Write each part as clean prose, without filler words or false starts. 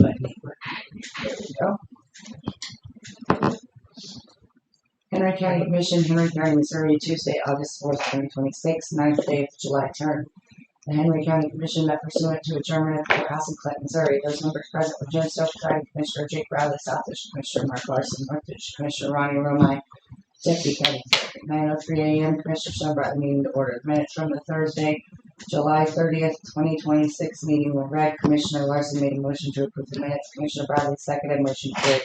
my paper. There we go. Henry County Commission, Henry County, Missouri, Tuesday, August 4th, 2026, 9th day of July term. The Henry County Commission met pursuant to adjournment at the courthouse in Clinton, Missouri. Those members present were Jones Soap County Commissioner Jake Bradley, Southwick Commissioner Mark Larson, Northwich Commissioner Ronnie Romine, Deputy County Clerk. At 9:03 a.m., Commissioner Stone brought the meeting to order. The minutes from the Thursday, July 30th, 2026 meeting were read. Commissioner Larson made a motion to approve the minutes. Commissioner Bradley seconded. Motion carried.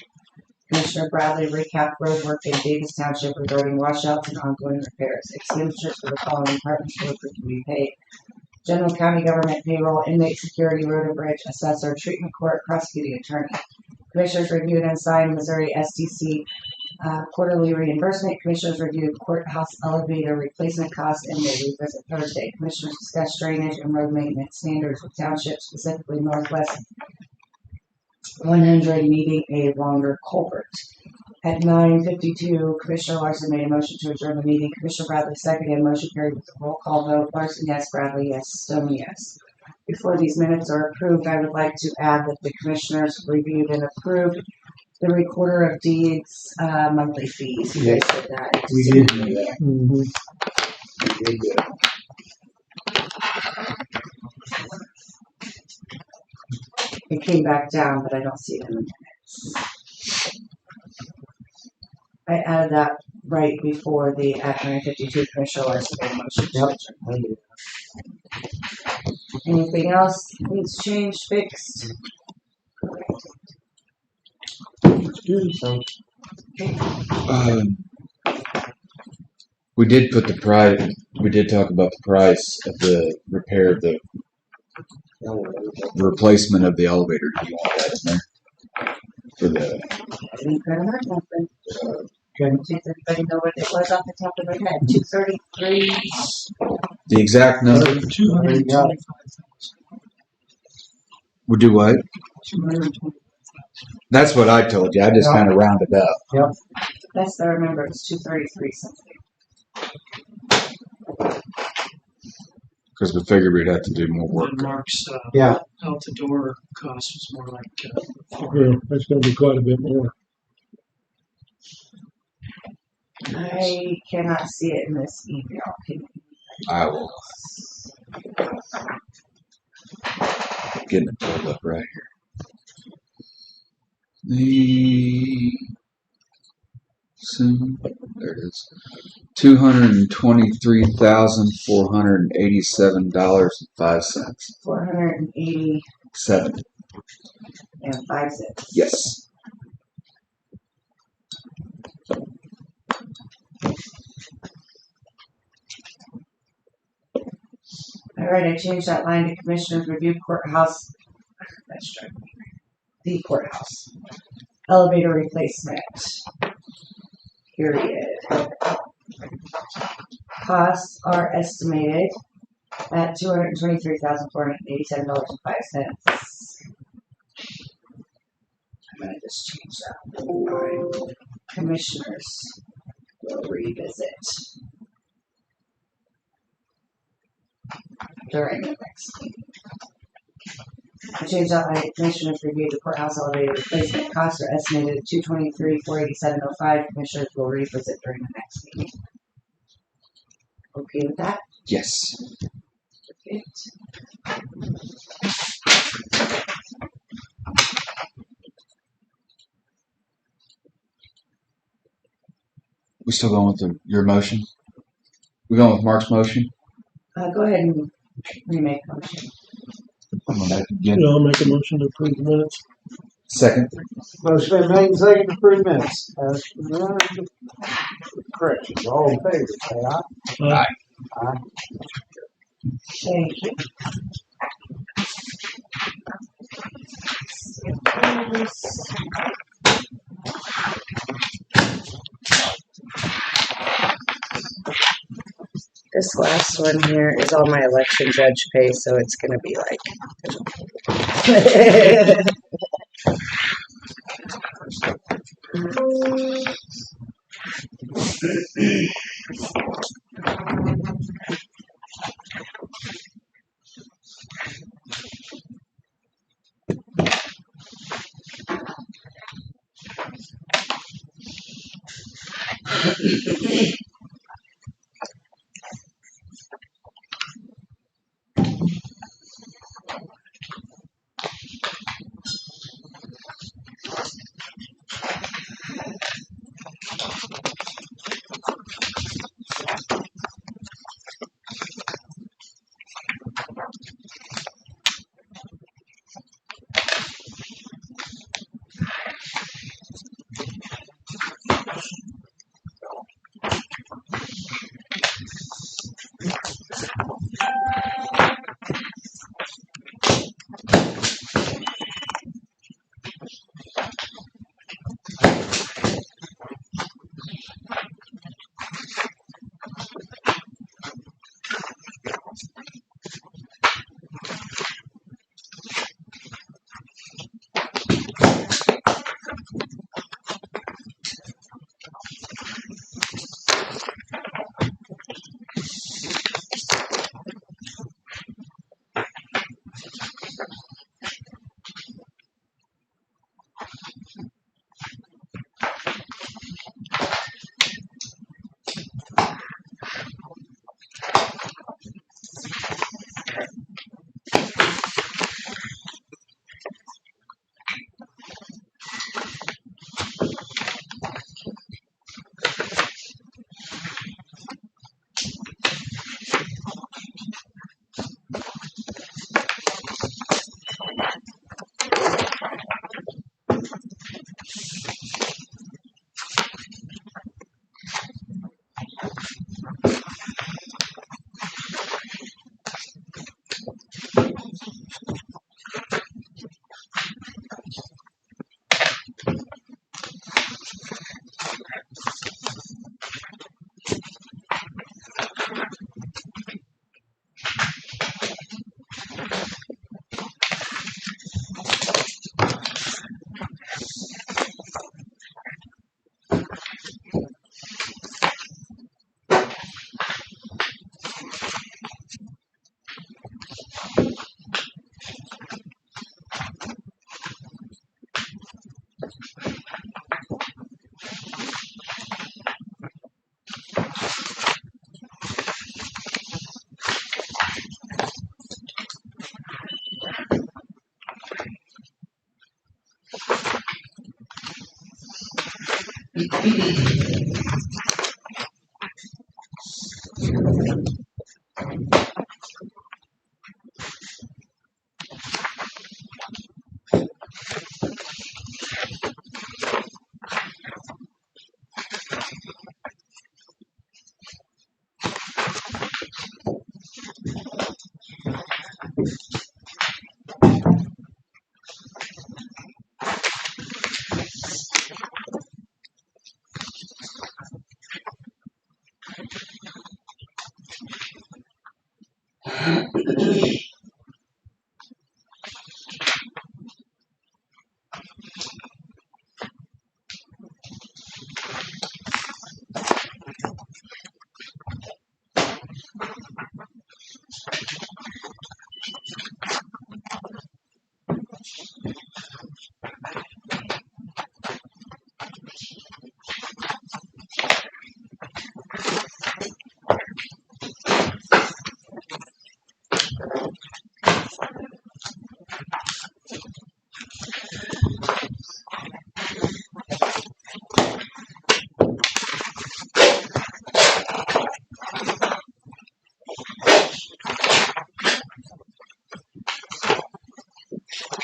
Commissioner Bradley recapped road work in Davis Township regarding washouts and ongoing repairs. Expenditures for the following departments were approved to be paid: General County Government payroll, inmate security, road and bridge, assessor, treatment court, prosecuting attorney. Commissioners reviewed and signed Missouri SDC quarterly reimbursement. Commissioners reviewed courthouse elevator replacement costs and will revisit Thursday. Commissioners discussed drainage and road maintenance standards with townships, specifically Northwest 100 needing a longer culvert. At 9:52, Commissioner Larson made a motion to adjourn the meeting. Commissioner Bradley seconded. Motion carried with a roll call vote. Larson, yes. Bradley, yes. Stone, yes. Before these minutes are approved, I would like to add that the commissioners reviewed and approved the recorder of deeds monthly fees. You guys did that. We did do that. We did do it. It came back down, but I don't see it in the minutes. I added that right before the at 9:52 Commissioner Larson made a motion to adjourn. Anything else needs changed, fixed? We did put the price. We did talk about the price of the repair of the replacement of the elevator. Do you want that in there for the? I didn't put it on nothing. Okay. Does everybody know what it was off the top of their head? 233. The exact number. 225,000. Would do what? 225,000. That's what I told you. I just kind of rounded up. Yep. Best I remember is 233 something. Because we figured we'd have to do more work. And Mark's Yeah. out the door cost was more like Yeah, that's gonna be quite a bit more. I cannot see it in this email. Can you? I will. Getting it pulled up right here. There it is. $223,487.05. 480.05. Yes. All right, I changed that line to Commissioners Review Courthouse. Let's try the courthouse elevator replacement. Period. Costs are estimated at $223,487.05. I'm gonna just change that. Commissioners will revisit during the next meeting. I changed out my commissioners reviewed the courthouse elevator replacement. Costs are estimated at $223,487.05. Commissioners will revisit during the next meeting. Okay with that? Yes. Perfect. We still going with your motion? We going with Mark's motion? Go ahead and remake the motion. I'm gonna make it again. Yeah, I'll make a motion to approve the minutes. Second. Motion been made and seconded to approve minutes. Corrections. All in favor, say aye. Aye. Aye. Thank you. This last one here is all my election judge pay, so it's gonna be like.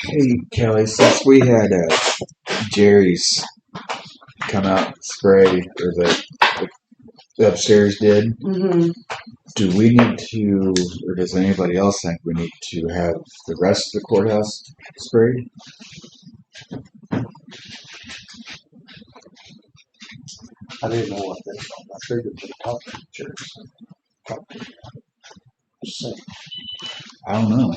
Hey Kelly, since we had Jerry's come out and spray, or the upstairs did, Mm-hmm. do we need to, or does anybody else think we need to have the rest of the courthouse sprayed? I didn't know what they thought. I figured they talked to the church. Talked to the saint. I don't know.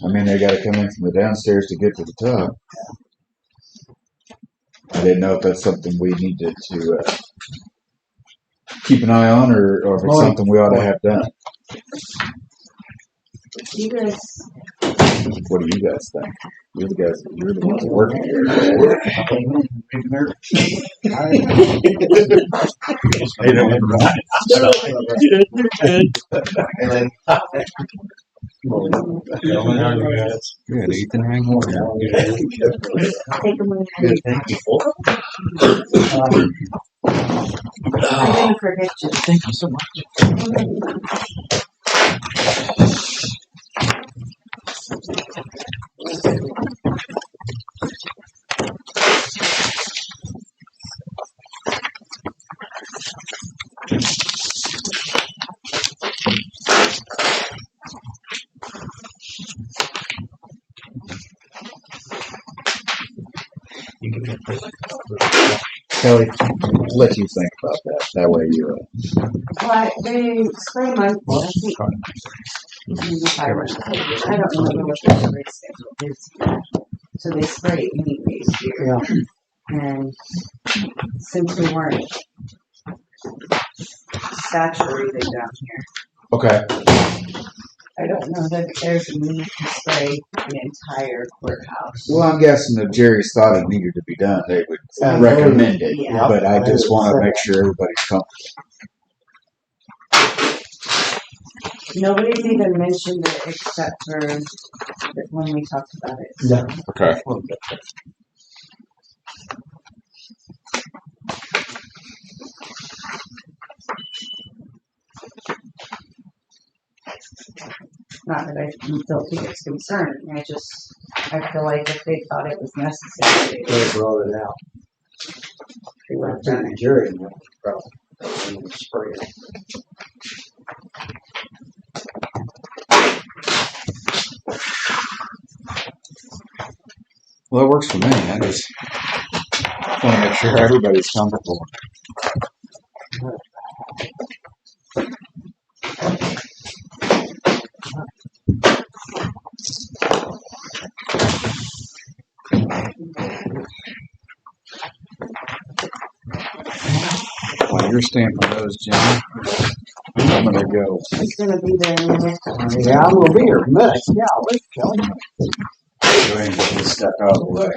I mean, they got to come in from the downstairs to get to the top. I didn't know if that's something we needed to keep an eye on, or if it's something we ought to have done. You guys What do you guys think? You're the ones working here. Hey, never mind. Good, Ethan, hang on. Take them when Good, you thank you. I didn't forget you. Thank you so much. Kelly, let you think about that. That way you. Well, they spray my, well, I think, I don't remember what the spray schedule is here. So they spray anyways here. And since we weren't saturated down here, Okay. I don't know that there's a need to spray the entire courthouse. Well, I'm guessing if Jerry's thought it needed to be done, they would Yeah. recommend it. Yeah. But I just want to make sure everybody's comfortable. Nobody's even mentioned it except for when we talked about it. Yeah. Okay. Not that I don't think it's concerning, I feel like if they thought it was necessary, They brought it out. they would have To done the it. jury, no problem. They would spray it. Well, that works for me. I just want to make sure everybody's comfortable. While you're stamping those, Jimmy, I'm gonna go. It's gonna be there in a minute. Yeah, I'm gonna be here in a minute. Yeah, wait, Kelly. Go ahead and get this stuff out of the way.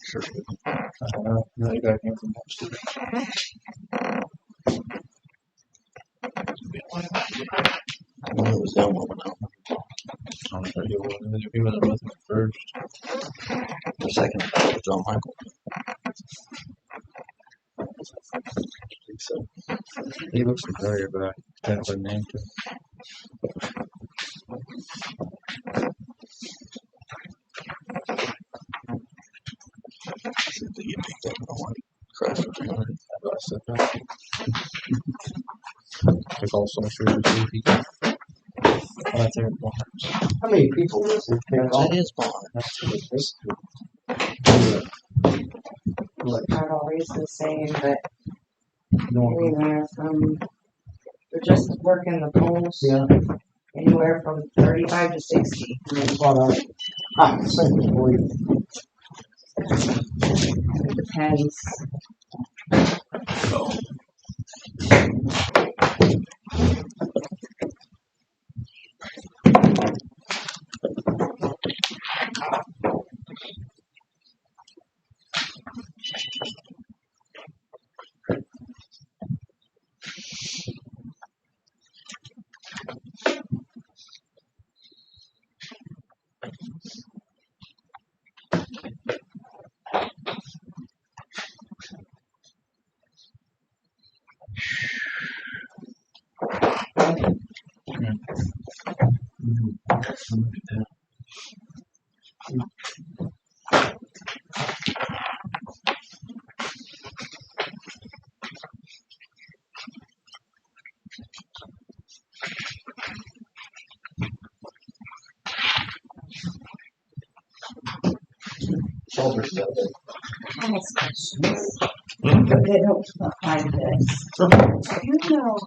Sure. No, you got anything else? I know it was that one. I'm sure you were. He was with me first. The second was John Michael. I think so. He looks familiar, but I can't remember the name to you picked up on one crash or 300. I said that. It's also sure to see if he right there at Barnes. How many people was it? That is Barnes. That's what it is. Not always the same, but anywhere from, we're just working the poles. Yeah. Anywhere from 35 to 60. I'm saying for you. It depends. Shoulder stuff. I have questions. But they don't apply to this. Do you know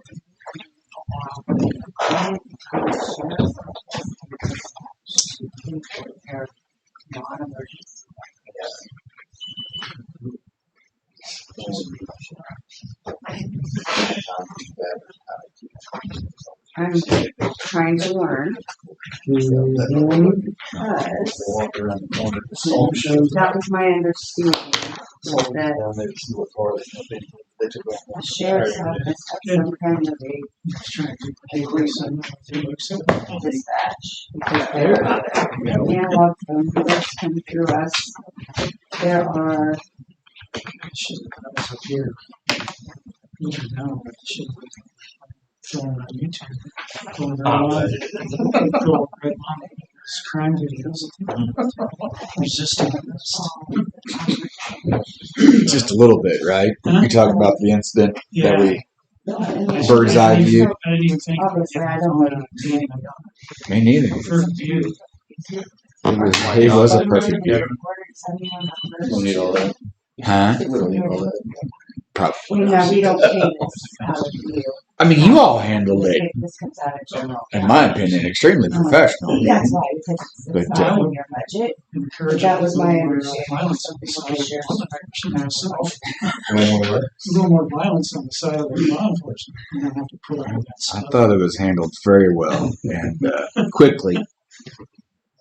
about non-emergency? I'm trying to learn because that was my understanding that the sheriff's office had some kind of a agreement with dispatch because they're analog phone calls come through us. There are Should have come up here. You know, but it should be thrown on YouTube. Going around, go right on it. It's crime videos. Resisting arrest. Just a little bit, right? You talk about the incident that Yeah. we bird's eye view. I didn't even think. obviously I don't know. Me neither. First view. It was a perfect view. We don't need all that. Huh? We don't need all that. We know we don't pay this out of you. I mean, you all handled it, This comes out of general. in my opinion, extremely professional. That's why, because it's But, not in your budget. Encourage That was my more understanding. violence on the side of the a little more violence on the side of the law enforcement. You don't have to put up with that I stuff. thought it was handled very well and quickly.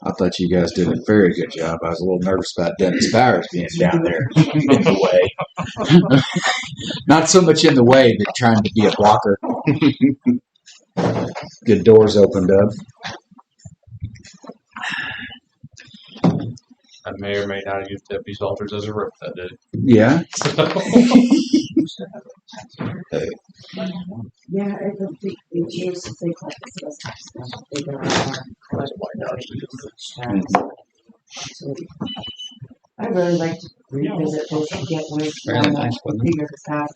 I thought you guys did a very good job. I was a little nervous about Dennis Bowers being down there in the way. Not so much in the way, but trying to be a blocker. Good doors opened up. I may or may not have used Deputy Salters as a rope that day. Yeah. Yeah, it would be, it's used to think like this was stuff. They don't I really like to revisit this and get with, Very nice, wasn't it? figure this out.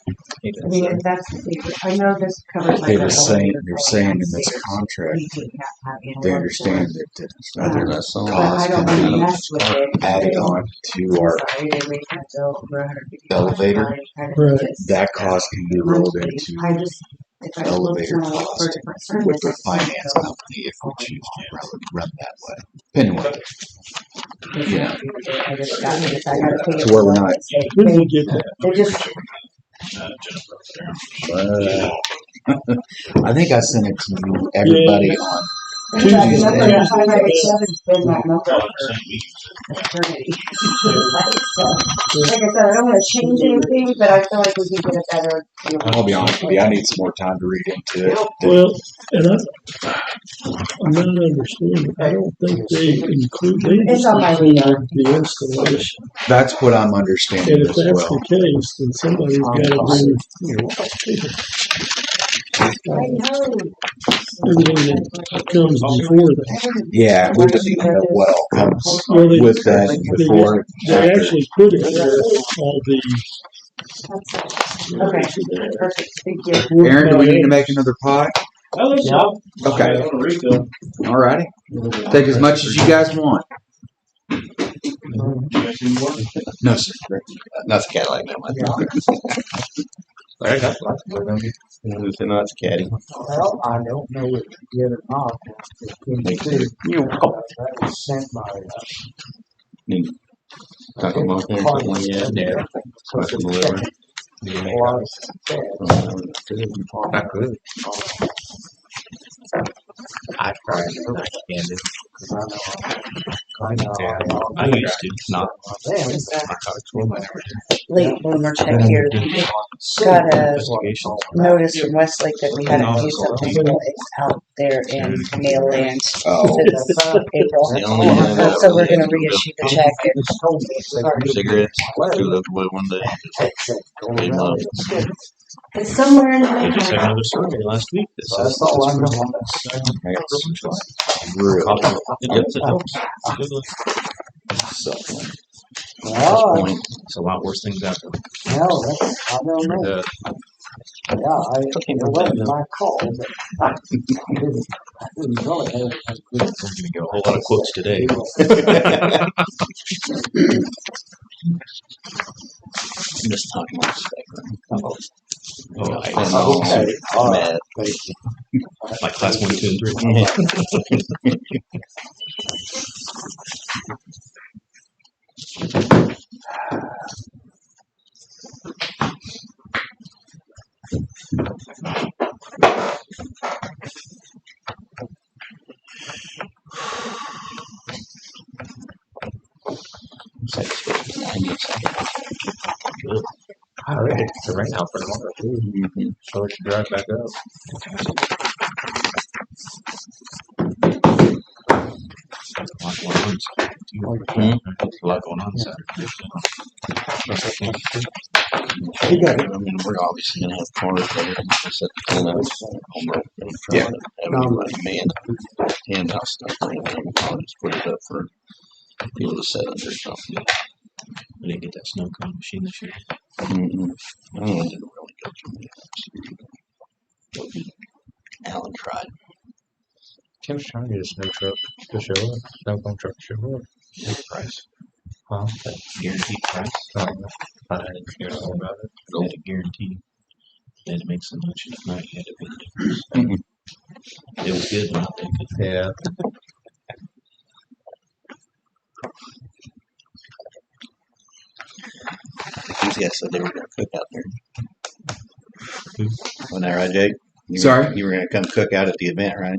I mean, if that's the thing, I know this covers. They like were the saying, whole- they're saying in this contract, We do have to have animal they understand insurance. that other But costs I don't can wanna be mess with it. added on to our, Sorry, they may have to over $150 elevator. kind of Right. this. that cost can be rolled into I just, if I look elevator for cost different with the services. finance company if we choose to run that way. Depending on what Yeah. I just got this, I gotta pay it. To where we're not- When did we get that? They just, I think I sent it to you, everybody on. that number that 587's been that number for eternity. Like I said, I don't wanna change anything, but I feel like we can get a better. I'll be honest with you, I need some more time to read into it. Well, and I'm not understanding, I don't think they include, they It's just on my radar. include the installation. That's what I'm And understanding if as that's well. the case, then somebody's gotta do, you know, I know. everything that comes before that. Yeah, we just need to know what all comes Well, they, with that before, they after. actually put in there all the. Okay, perfect, thank you. Aaron, do we need to make another pie? I think so. Okay. Alrighty. Take as much as you guys want. No, sir. That's a Cadillac now, my dog. I got lots of them. That's a caddy. Well, I don't know if you get it off. Sent by, Taco Bell, there's one yet, there. Special delivery. Not good. I tried it. I can't do I used to, not. Late bloomer check here. Got a notice from Westlake that we had to do something out there in mail land Oh, since April. The only one that- So we're gonna reissue the check and Cigarettes, two looked away one day. They loved it. It's somewhere in the They just had manual. another survey last week that says That's all I know it's on that. I got really. really It helps. It helps. It's a good look. something. Well, It's a lot worse things out there. no, that's, I don't know. The, Yeah, it wasn't my call, but I didn't know it. we're going to get a whole lot of quotes today. I'm just talking about spectrum. Oh, I I, know. Okay, all right. Mad. Thank you. like class 1, 2, and 3. Good. All right. It's rain out for tomorrow, too. Mhm. So we should drive back up. A lot going on Saturday, too. A lot going on Saturday. You got it. I mean, we're obviously gonna have cars there. Just at the end of it. Yeah. And house stuff. I'll just put it up for people to set under something. We didn't get that snow cone machine this year. Mm-mm. I didn't really go through it. Alan tried. Kim's trying to get a snow truck to show up. Snow cone truck to show up. Big price. Huh? That guaranteed price. I didn't hear all about it. They had a guarantee. They had to make so much each night. You had to pay the difference. It was good, but they could. Yeah. Yeah, said they were gonna cook out there. Who? Wasn't that right, Jake? Sorry? You were gonna come cook out at the event, right?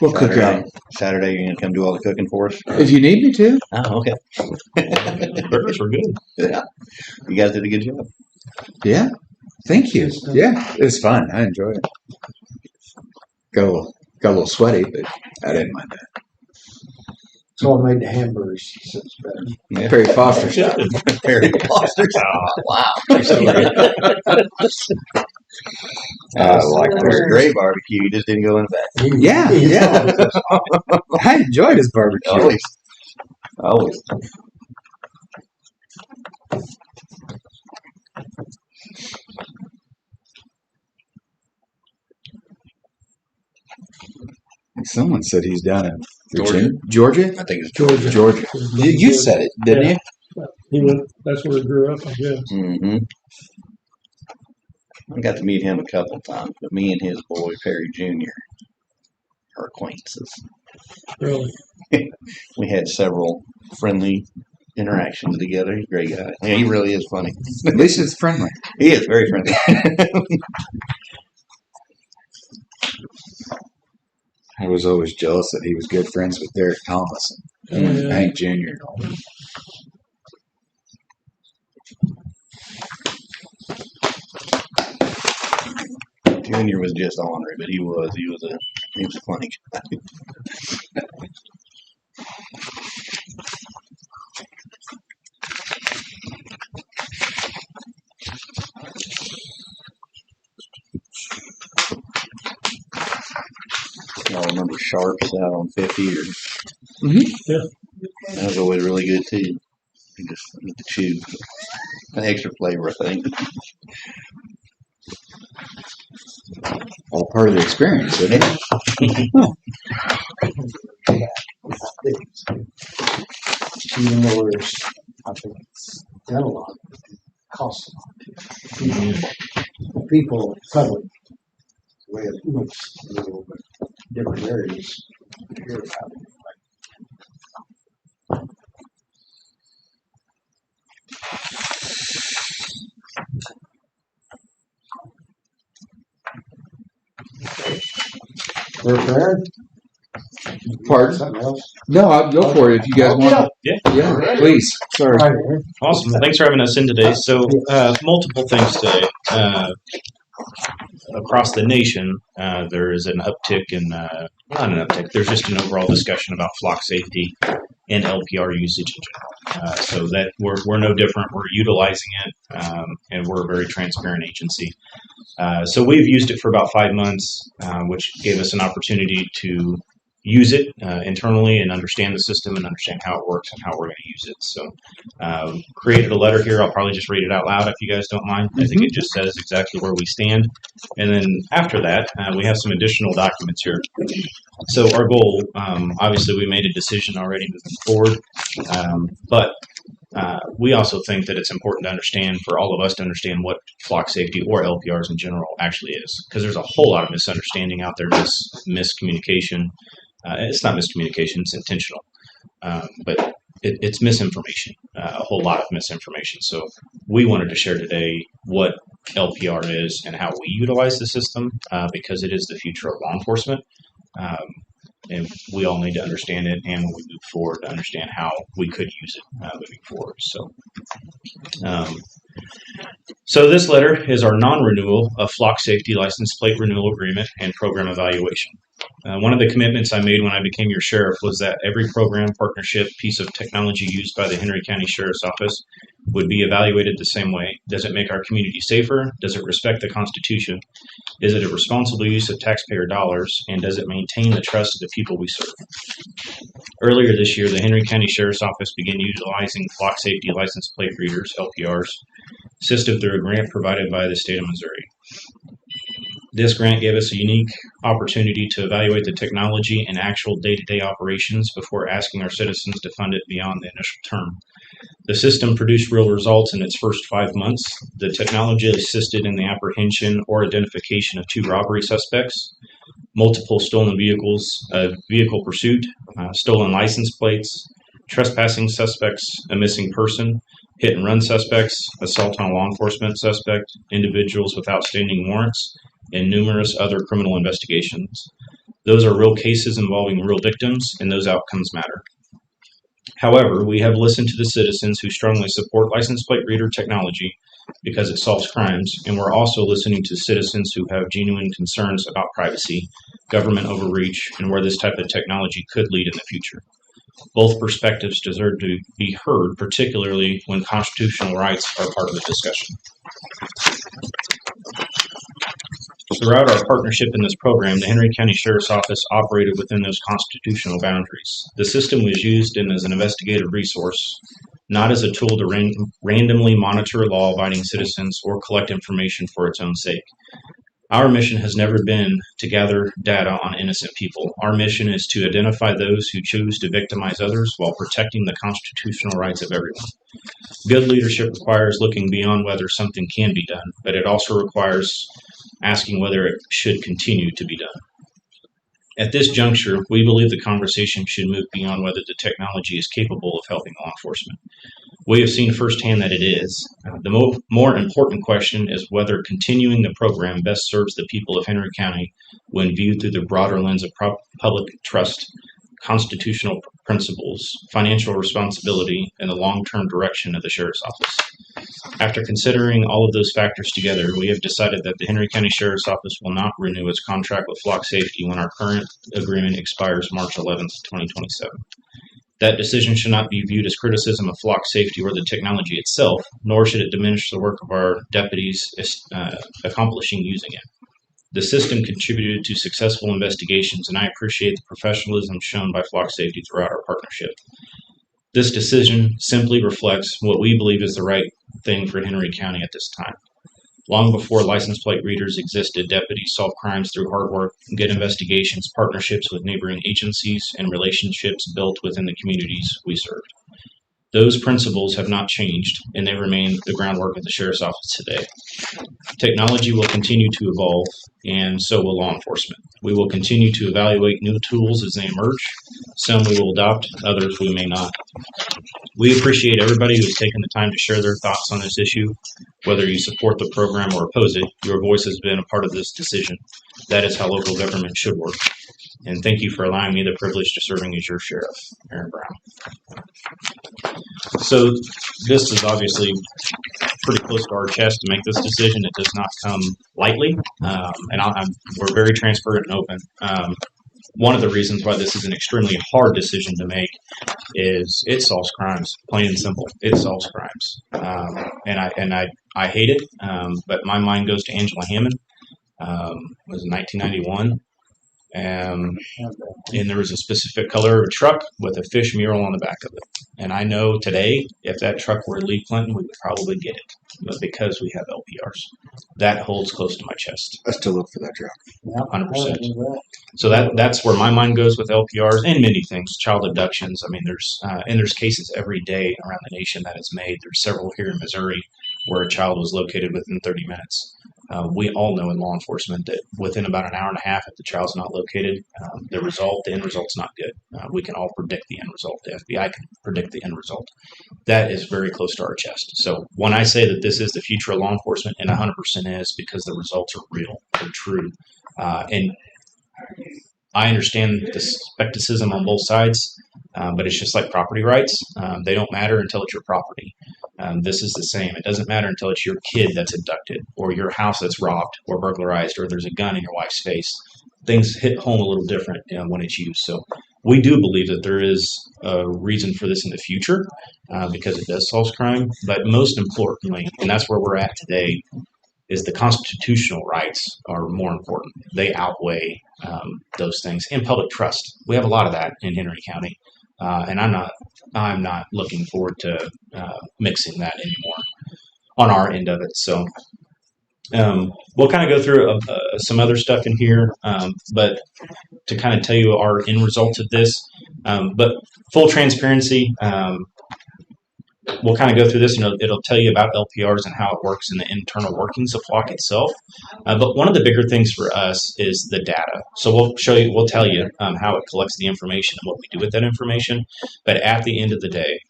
We'll cook out. Saturday, you're gonna come do all the cooking for us? If you need me to. Oh, okay. Burgers were good. Yeah. You guys did a good job. Yeah. Thank you. Yeah. It was fun. I enjoyed it. Got a little sweaty, but I didn't mind that. So I made the hamburgers. So it's better. Yeah. Perry Foster. Perry Foster's. Wow. I like It was a Perry. great barbecue. You just didn't go in the back. Yeah, yeah. I enjoyed his barbecue. Always. Always. Someone said he's down in Virginia. Georgia? I think it's Georgia. Georgia. You said it, didn't you? He went, that's where he grew up, I guess. Mm-hmm. I got to meet him a couple of times, but me and his boy, Perry Jr., are acquaintances. Really. We had several friendly interactions together. He's a great guy. Yeah, he really is funny. At least it's friendly. He is very friendly. I was always jealous that he was good friends with Derek Thomas and Oh, yeah. Hank Jr. and all that. Junior was just ornery, but he was a funny guy. Y'all remember Sharps out on 50? Or, Yeah. that was always really good too. You just eat the chew. An extra flavor, I think. All part of the experience, isn't it? Even though there's, I think it's done a lot, it costs a lot. The people, public, the way it looks a little bit different areas. Hear about it. We're prepared? Pardon? Something else? No, I'll go for it if you guys want. Yeah. Yeah, please. Sorry. Right here. Awesome. Thanks for having us in today. So, multiple things today. Across the nation, there is an uptick in, not an uptick, there's just an overall discussion about flock safety and LPR usage in general. So that we're no different. We're utilizing it, and we're a very transparent agency. So we've used it for about 5 months, which gave us an opportunity to use it internally and understand the system and understand how it works and how we're going to use it. So created a letter here. I'll probably just read it out loud if you guys don't mind. I think it just says exactly where we stand. And then after that, we have some additional documents here. So our goal, obviously we made a decision already moving forward, but we also think that it's important to understand, for all of us to understand, what flock safety or LPRs in general actually is, because there's a whole lot of misunderstanding out there, miscommunication. It's not miscommunication, it's intentional, but it's misinformation, a whole lot of misinformation. So we wanted to share today what LPR is and how we utilize the system, because it is the future of law enforcement. And we all need to understand it, and when we move forward, to understand how we could use it moving forward. So this letter is our non-renewal of flock safety license plate renewal agreement and program evaluation. One of the commitments I made when I became your sheriff was that every program, partnership, piece of technology used by the Henry County Sheriff's Office would be evaluated the same way. Does it make our community safer? Does it respect the Constitution? Is it a responsible use of taxpayer dollars? And does it maintain the trust of the people we serve? Earlier this year, the Henry County Sheriff's Office began utilizing flock safety license plate readers, LPRs, system through a grant provided by the state of Missouri. This grant gave us a unique opportunity to evaluate the technology and actual day-to-day operations before asking our citizens to fund it beyond the initial term. The system produced real results in its first 5 months. The technology assisted in the apprehension or identification of 2 robbery suspects, multiple stolen vehicles, vehicle pursuit, stolen license plates, trespassing suspects, a missing person, hit and run suspects, assault on a law enforcement suspect, individuals with outstanding warrants, and numerous other criminal investigations. Those are real cases involving real victims, and those outcomes matter. However, we have listened to the citizens who strongly support license plate reader technology because it solves crimes, and we're also listening to citizens who have genuine concerns about privacy, government overreach, and where this type of technology could lead in the future. Both perspectives deserve to be heard, particularly when constitutional rights are part of the discussion. Throughout our partnership in this program, the Henry County Sheriff's Office operated within those constitutional boundaries. The system was used as an investigative resource, not as a tool to randomly monitor law-abiding citizens or collect information for its own sake. Our mission has never been to gather data on innocent people. Our mission is to identify those who choose to victimize others while protecting the constitutional rights of everyone. Good leadership requires looking beyond whether something can be done, but it also requires asking whether it should continue to be done. At this juncture, we believe the conversation should move beyond whether the technology is capable of helping law enforcement. We have seen firsthand that it is. The more important question is whether continuing the program best serves the people of Henry County when viewed through the broader lens of public trust, constitutional principles, financial responsibility, and the long-term direction of the Sheriff's Office. After considering all of those factors together, we have decided that the Henry County Sheriff's Office will not renew its contract with Flock Safety when our current agreement expires March 11th, 2027. That decision should not be viewed as criticism of Flock Safety or the technology itself, nor should it diminish the work of our deputies accomplishing using it. The system contributed to successful investigations, and I appreciate the professionalism shown by Flock Safety throughout our partnership. This decision simply reflects what we believe is the right thing for Henry County at this time. Long before license plate readers existed, deputies solved crimes through hard work, good investigations, partnerships with neighboring agencies, and relationships built within the communities we served. Those principles have not changed, and they remain the groundwork of the Sheriff's Office today. Technology will continue to evolve, and so will law enforcement. We will continue to evaluate new tools as they emerge. Some we will adopt, others we may not. We appreciate everybody who has taken the time to share their thoughts on this issue. Whether you support the program or oppose it, your voice has been a part of this decision. That is how local government should work. And thank you for allowing me the privilege to serving as your sheriff, Aaron Brown. So this is obviously pretty close to our chest to make this decision. It does not come lightly, and we're very transparent and open. one of the reasons why this is an extremely hard decision to make is it solves crimes, plain and simple. It solves crimes, I hate it. But my mind goes to Angela Hammond. It was in 1991. And there was a specific color of a truck with a fish mural on the back of it. And I know today, if that truck were to leave Clinton, we would probably get it. But because we have LPRs, that holds close to my chest. I still look for that truck. 100%. So that's where my mind goes with LPRs and many things, child abductions. I mean, there's cases every day around the nation that is made. There's several here in Missouri where a child was located within 30 minutes. We all know in law enforcement that within about an hour and a half, if the child's not located, the end result's not good. We can all predict the end result. The FBI can predict the end result. That is very close to our chest. So when I say that this is the future of law enforcement, and 100% is, because the results are real, they're true. And I understand the skepticism on both sides, but it's just like property rights. They don't matter until it's your property. This is the same. It doesn't matter until it's your kid that's abducted, or your house that's robbed or burglarized, or there's a gun in your wife's face. Things hit home a little different when it's used. So we do believe that there is a reason for this in the future because it does solve crime. But most importantly, and that's where we're at today, is the constitutional rights are more important. They outweigh those things, and public trust. We have a lot of that in Henry County, and I'm not looking forward to mixing that anymore on our end of it. So we'll kind of go through some other stuff in here, but to kind of tell you our end results of this. But full transparency, we'll kind of go through this, and it'll tell you about LPRs and how it works in the internal workings of Flock itself. But one of the bigger things for us is the data. So we'll tell you how it collects the information and what we do with that information. But at the end of the day,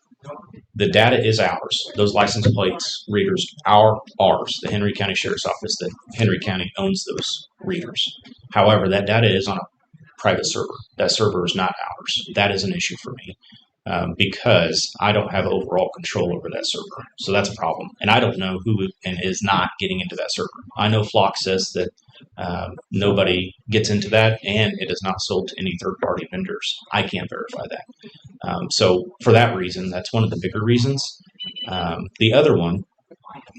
the data is ours. Those license plates, readers are ours. The Henry County Sheriff's Office, the Henry County owns those readers. However, that data is on a private server. That server is not ours. That is an issue for me. Because I don't have overall control over that server. So that's a problem. And I don't know who is not getting into that server. I know Flock says that nobody gets into that, and it is not sold to any third-party vendors. I can't verify that. So for that reason, that's one of the bigger reasons. The other one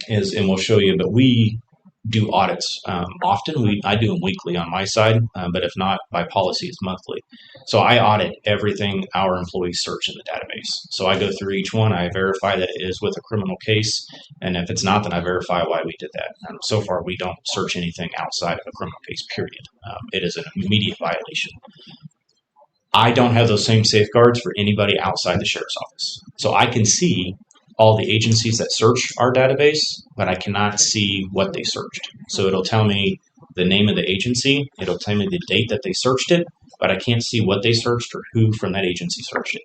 is, and we'll show you, but we do audits often. I do them weekly on my side, but if not, by policy, it's monthly. So I audit everything our employees search in the database. So I go through each one, I verify that it is with a criminal case, and if it's not, then I verify why we did that. So far, we don't search anything outside of a criminal case, period. It is an immediate violation. I don't have those same safeguards for anybody outside the sheriff's office. So I can see all the agencies that search our database, but I cannot see what they searched. So it'll tell me the name of the agency, it'll tell me the date that they searched it, but I can't see what they searched or who from that agency searched it.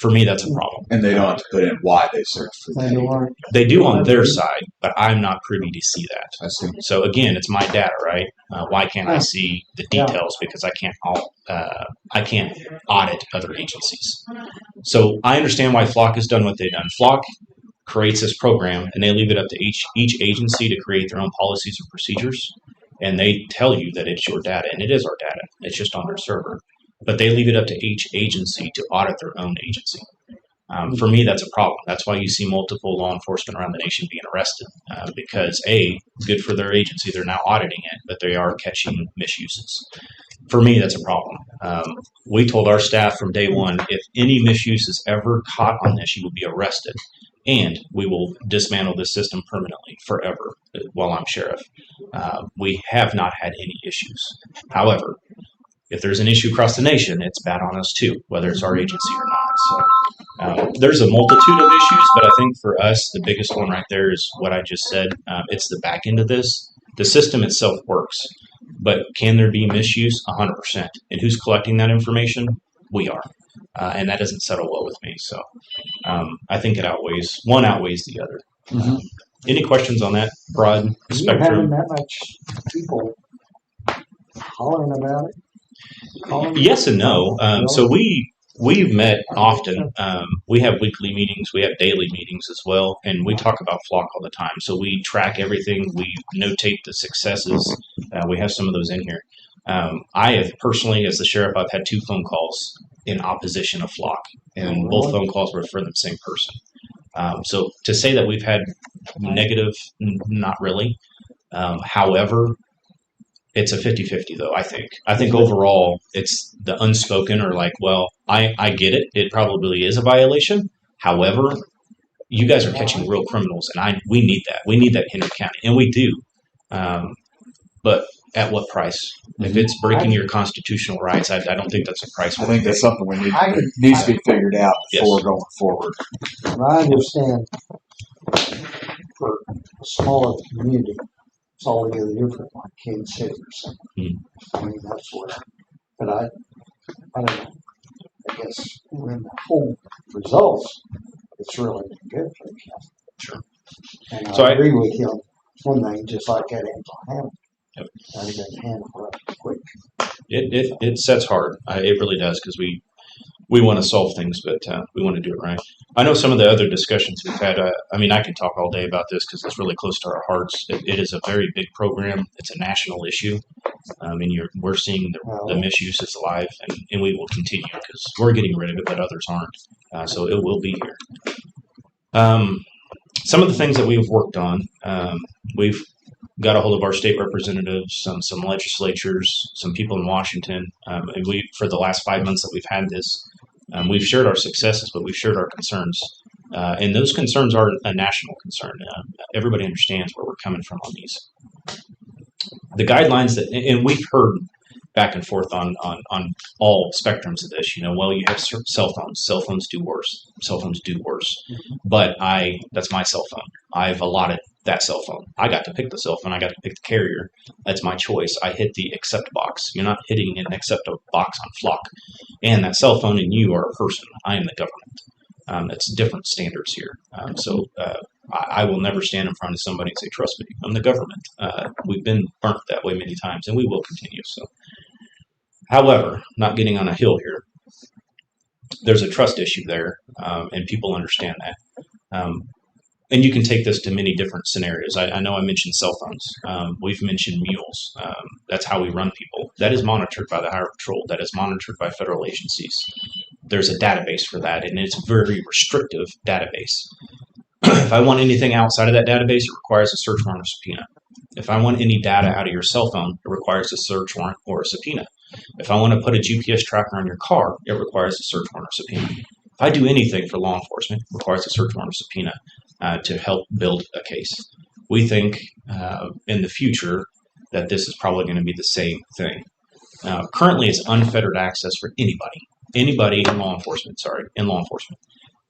For me, that's a problem. And they don't have to put in why they searched for that. They do on their side, but I'm not privy to see that. I see. So again, it's my data, right? Why can't I see the details? Because I can't audit other agencies. So I understand why Flock has done what they've done. Flock creates this program, and they leave it up to each agency to create their own policies and procedures. And they tell you that it's your data, and it is our data. It's just on their server. But they leave it up to each agency to audit their own agency. For me, that's a problem. That's why you see multiple law enforcement around the nation being arrested. Because good for their agency, they're now auditing it, but they are catching misuses. For me, that's a problem. We told our staff from day one, if any misuse is ever caught on this, you will be arrested. And we will dismantle this system permanently, forever, while I'm sheriff. We have not had any issues. However, if there's an issue across the nation, it's bad on us too, whether it's our agency or not. So there's a multitude of issues, but I think for us, the biggest one right there is what I just said. It's the back end of this. The system itself works, but can there be misuse? 100%. And who's collecting that information? We are. And that doesn't settle well with me. So I think one outweighs the other. Any questions on that broad spectrum? Having that much people hollering about it? Yes and no. So we've met often. We have weekly meetings. We have daily meetings as well. And we talk about Flock all the time. So we track everything. We notate the successes. We have some of those in here. I have personally, as the sheriff, I've had 2 phone calls in opposition of Flock, and both phone calls were for the same person. So to say that we've had negative, not really. However, it's a 50-50 though, I think. I think overall it's the unspoken or like, well, I get it. It probably is a violation. However, you guys are catching real criminals and we need that. We need that in Henry County, and we do. But at what price? If it's breaking your constitutional rights, I don't think that's a price. I think that's something we I could, needs to be figured out Yes. before going forward. I understand for a smaller community, it's altogether different, like Kansas City or something. I mean, that's where, but I don't know. I guess when the whole results, it's really good for the county. Sure. And So I I- agree with you on one thing, just like that Angel Hammond. Yep. I think that handle it quick. It sets hard. It really does, because we want to solve things, but we want to do it right. I know some of the other discussions we've had. I mean, I can talk all day about this because it's really close to our hearts. It is a very big program. It's a national issue, and we're seeing the misuse is alive, and we will continue because we're getting rid of it, but others aren't. So it will be here. Some of the things that we've worked on, we've got a hold of our state representatives, some legislatures, some people in Washington, and we, for the last 5 months that we've had this, we've shared our successes, but we've shared our concerns, and those concerns are a national concern. Everybody understands where we're coming from on these. The guidelines that, and we've heard back and forth on all spectrums of this. Well, you have cell phones. Cell phones do worse. Cell phones do worse. But that's my cell phone. I've allotted that cell phone. I got to pick the cell phone. I got to pick the carrier. That's my choice. I hit the accept box. You're not hitting an accept box on Flock. And that cell phone and you are a person. I am the government. It's different standards here. So I will never stand in front of somebody and say, trust me, I'm the government. We've been burnt that way many times, and we will continue. So, however, not getting on a hill here, there's a trust issue there, and people understand that. And you can take this to many different scenarios. I know I mentioned cell phones. We've mentioned mules. That's how we run people. That is monitored by the Highway Patrol. That is monitored by federal agencies. There's a database for that, and it's a very restrictive database. If I want anything outside of that database, it requires a search warrant or subpoena. If I want any data out of your cell phone, it requires a search warrant or a subpoena. If I want to put a GPS tracker on your car, it requires a search warrant or subpoena. If I do anything for law enforcement, it requires a search warrant or subpoena to help build a case. We think in the future that this is probably going to be the same thing. Currently, it's unfettered access for anybody. Anybody in law enforcement,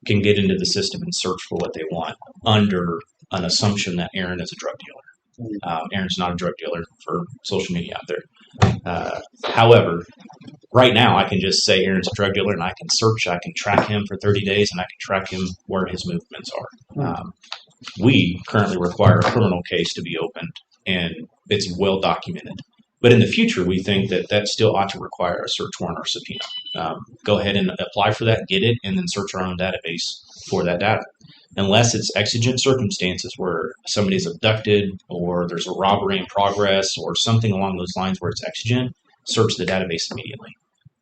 can get into the system and search for what they want under an assumption that Aaron is a drug dealer. Aaron's not a drug dealer for social media out there. However, right now I can just say Aaron's a drug dealer and I can search, I can track him for 30 days and I can track him where his movements are. We currently require a criminal case to be opened and it's well documented. But in the future, we think that still ought to require a search warrant or subpoena. Go ahead and apply for that, get it, and then search our own database for that data. Unless it's exigent circumstances where somebody's abducted or there's a robbery in progress or something along those lines where it's exigent, search the database immediately.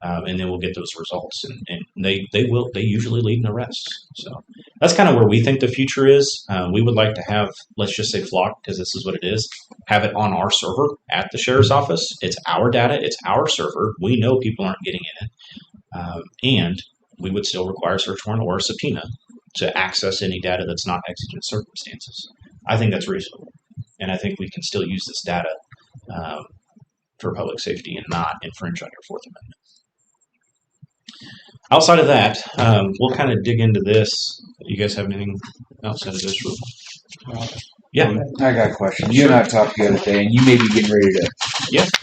And then we'll get those results. And they usually lead in arrests. So that's kind of where we think the future is. We would like to have, let's just say Flock, because this is what it is, have it on our server at the sheriff's office. It's our data. It's our server. We know people aren't getting in it. And we would still require a search warrant or a subpoena to access any data that's not exigent circumstances. I think that's reasonable. And I think we can still use this data for public safety and not infringe on your Fourth Amendment. Outside of that, we'll kind of dig into this. You guys have anything outside of this? Yeah. I got a question. You and I talked the other day, and you may be getting ready to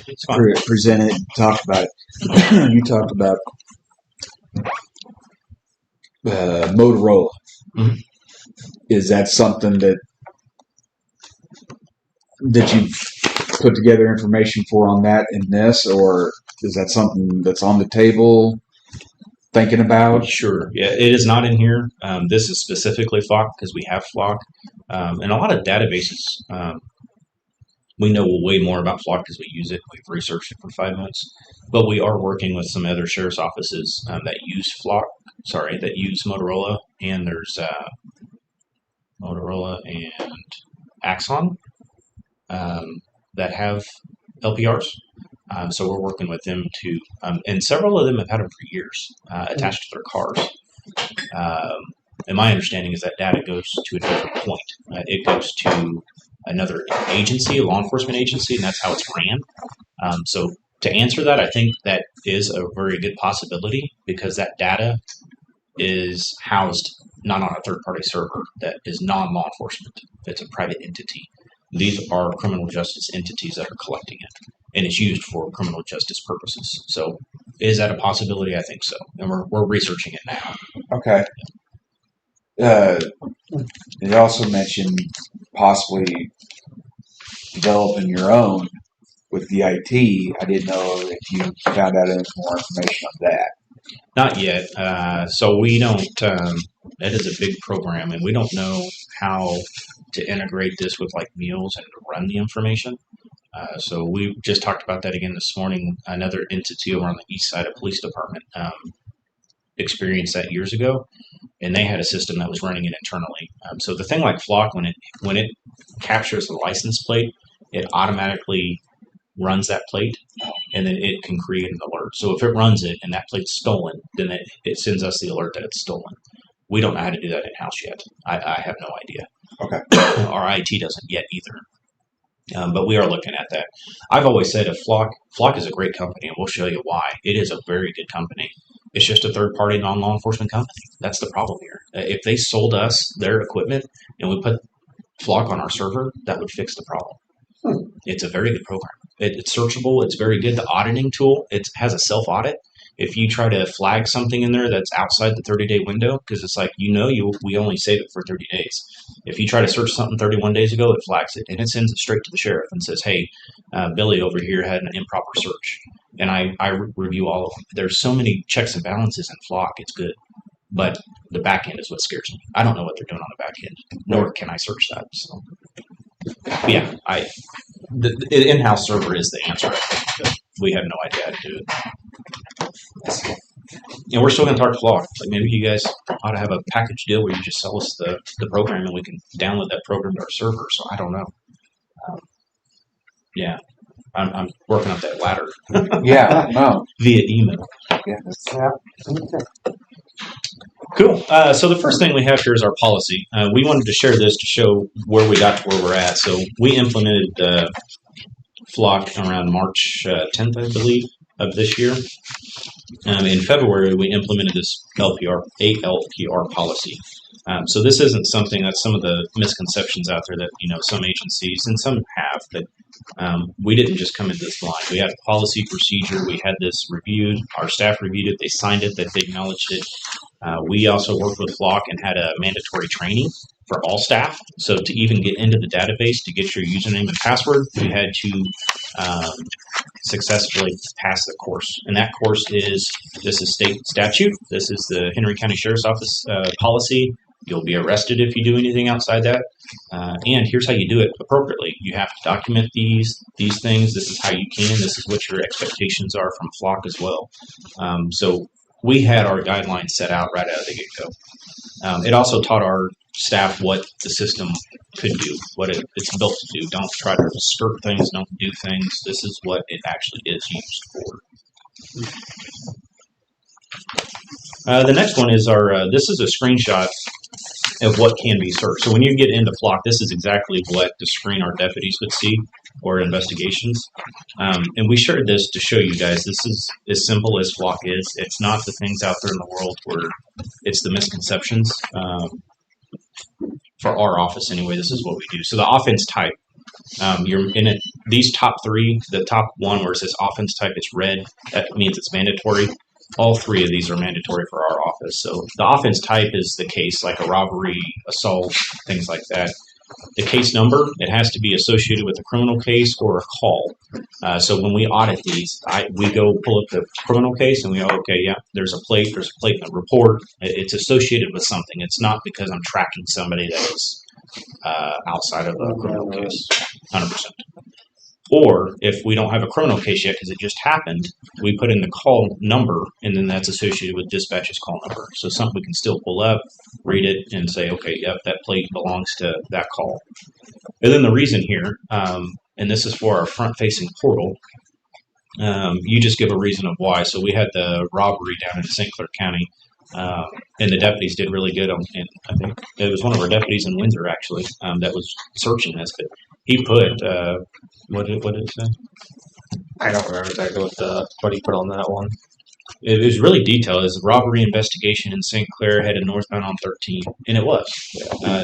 It's fine. present it and talk about it. You talked about Motorola. Mhm. Is that something that you've put together information for on that in this, or is that something that's on the table? Thinking about? Sure. Yeah, it is not in here. This is specifically Flock because we have Flock. And a lot of databases We know way more about Flock because we use it. We've researched it for 5 months, but we are working with some other sheriff's offices that use Flock. Sorry, that use Motorola, and there's Motorola and Axon that have LPRs. So we're working with them to, and several of them have had them for years attached to their cars. And my understanding is that data goes to a different point. It goes to another agency, a law enforcement agency, and that's how it's ran. So to answer that, I think that is a very good possibility because that data is housed not on a third-party server that is non-law enforcement. It's a private entity. These are criminal justice entities that are collecting it, and it's used for criminal justice purposes. So is that a possibility? I think so, and we're researching it now. Okay. It also mentioned possibly developing your own with the IT. I didn't know if you found out any more information on that. Not yet. So we don't, that is a big program, and we don't know how to integrate this with like meals and to run the information. So we just talked about that again this morning. Another entity over on the east side of police department experienced that years ago, and they had a system that was running it internally. So the thing like Flock, when it captures the license plate, it automatically runs that plate, and then it can create an alert. So if it runs it and that plate's stolen, then it sends us the alert that it's stolen. We don't know how to do that in-house yet. I have no idea. Okay. Our IT doesn't yet either. But we are looking at that. I've always said if Flock is a great company, and we'll show you why. It is a very good company. It's just a third-party non-law enforcement company. That's the problem here. If they sold us their equipment and we put Flock on our server, that would fix the problem. It's a very good program. It's searchable. It's very good. The auditing tool, it has a self-audit. If you try to flag something in there that's outside the 30-day window, because it's like, we only save it for 30 days. If you try to search something 31 days ago, it flags it, and it sends it straight to the sheriff and says, hey, Billy over here had an improper search. And I review all of them. There's so many checks and balances in Flock, it's good. But the back end is what scares me. I don't know what they're doing on the back end, nor can I search that. So, yeah, the in-house server is the answer. We have no idea how to do it. And we're still going to talk to Flock. Like maybe you guys ought to have a package deal where you just sell us the program and we can download that program to our server. So I don't know. Yeah, I'm working up that ladder Yeah, no. via email. Yeah, that's, Cool. So the first thing we have here is our policy. We wanted to share this to show where we got to where we're at. So we implemented Flock around March 10th, I believe, of this year. In February, we implemented this ALPR policy. So this isn't something that's some of the misconceptions out there that, some agencies and some have, but we didn't just come into this blind. We had a policy procedure. We had this reviewed. Our staff reviewed it. They signed it. They acknowledged it. We also worked with Flock and had a mandatory training for all staff. So to even get into the database, to get your username and password, we had to successfully pass the course. And that course this is state statute. This is the Henry County Sheriff's Office policy. You'll be arrested if you do anything outside that. And here's how you do it appropriately. You have to document these things. This is how you can. This is what your expectations are from Flock as well. So we had our guidelines set out right out of the get-go. It also taught our staff what the system could do, what it's built to do. Don't try to skirt things. Don't do things. This is what it actually is used for. The next one is this is a screenshot of what can be searched. So when you get into Flock, this is exactly what the screen our deputies would see or investigations. And we shared this to show you guys this is as simple as Flock is. It's not the things out there in the world where it's the misconceptions. For our office anyway, this is what we do. So the offense type, you're in it. These top three, the top one where it says offense type, it's red. That means it's mandatory. All three of these are mandatory for our office. So the offense type is the case, like a robbery, assault, things like that. The case number, it has to be associated with a criminal case or a call. So when we audit these, we go pull up the criminal case and we go, okay, yeah, there's a plate in the report. It's associated with something. It's not because I'm tracking somebody that is outside of a criminal case, 100%. Or if we don't have a chrono case yet because it just happened, we put in the call number, and then that's associated with dispatch's call number. So something we can still pull up, read it, and say, okay, yep, that plate belongs to that call. And then the reason here, and this is for our front-facing portal, you just give a reason of why. So we had the robbery down in St. Clair County, and the deputies did really good. And I think it was one of our deputies in Windsor actually that was searching this, but he put what did it say? I don't remember exactly what he put on that one. It was really detailed. It was a robbery investigation in St. Clair headed northbound on 13, and it was.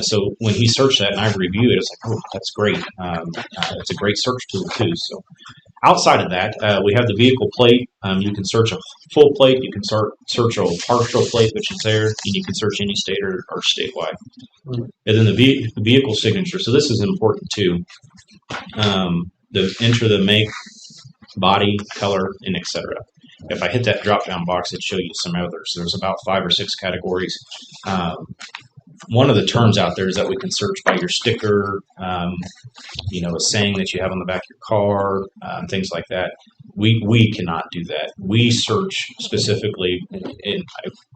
So when he searched that and I reviewed it, it's like, oh, that's great. It's a great search tool too. So outside of that, we have the vehicle plate. You can search a full plate. You can search a partial plate, which is there, and you can search any state or statewide. And then the vehicle signature. So this is important too. Enter the make, body, color, and etc. If I hit that drop-down box, it'd show you some others. There's about 5 or 6 categories. One of the terms out there is that we can search by your sticker, a saying that you have on the back of your car, things like that. We cannot do that. We search specifically, and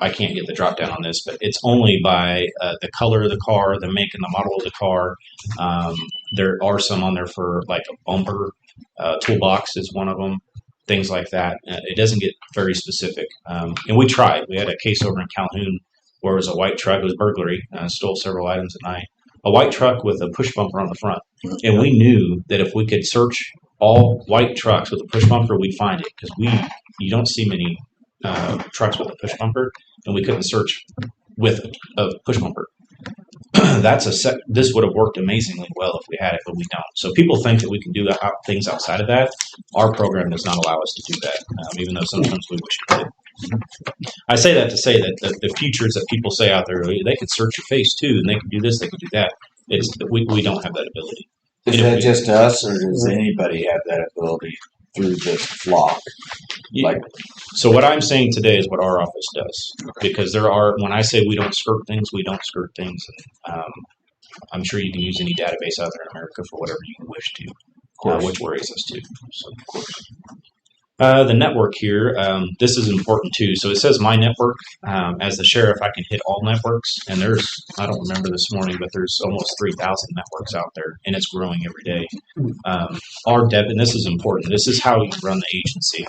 I can't get the drop-down on this, but it's only by the color of the car, the make and the model of the car. There are some on there for like a bumper. Toolbox is one of them. Things like that. It doesn't get very specific. And we tried. We had a case over in Calhoun where it was a white truck. It was burglary. Stole several items at night. A white truck with a push bumper on the front. And we knew that if we could search all white trucks with a push bumper, we'd find it. Because you don't see many trucks with a push bumper. And we couldn't search with a push bumper. This would have worked amazingly well if we had it, but we don't. So people think that we can do things outside of that. Our program does not allow us to do that, even though sometimes we wish it did. I say that to say that the features that people say out there, they could search your face too, and they can do this, they can do that. We don't have that ability. Is that just us, or does anybody have that ability through this flock? So what I'm saying today is what our office does, because when I say we don't skirt things, we don't skirt things. I'm sure you can use any database out there in America for whatever you wish to, which worries us too. So of course. The network here, this is important too. So it says my network. As the sheriff, I can hit all networks, and I don't remember this morning, but there's almost 3,000 networks out there, and it's growing every day. And this is important. This is how we run the agency.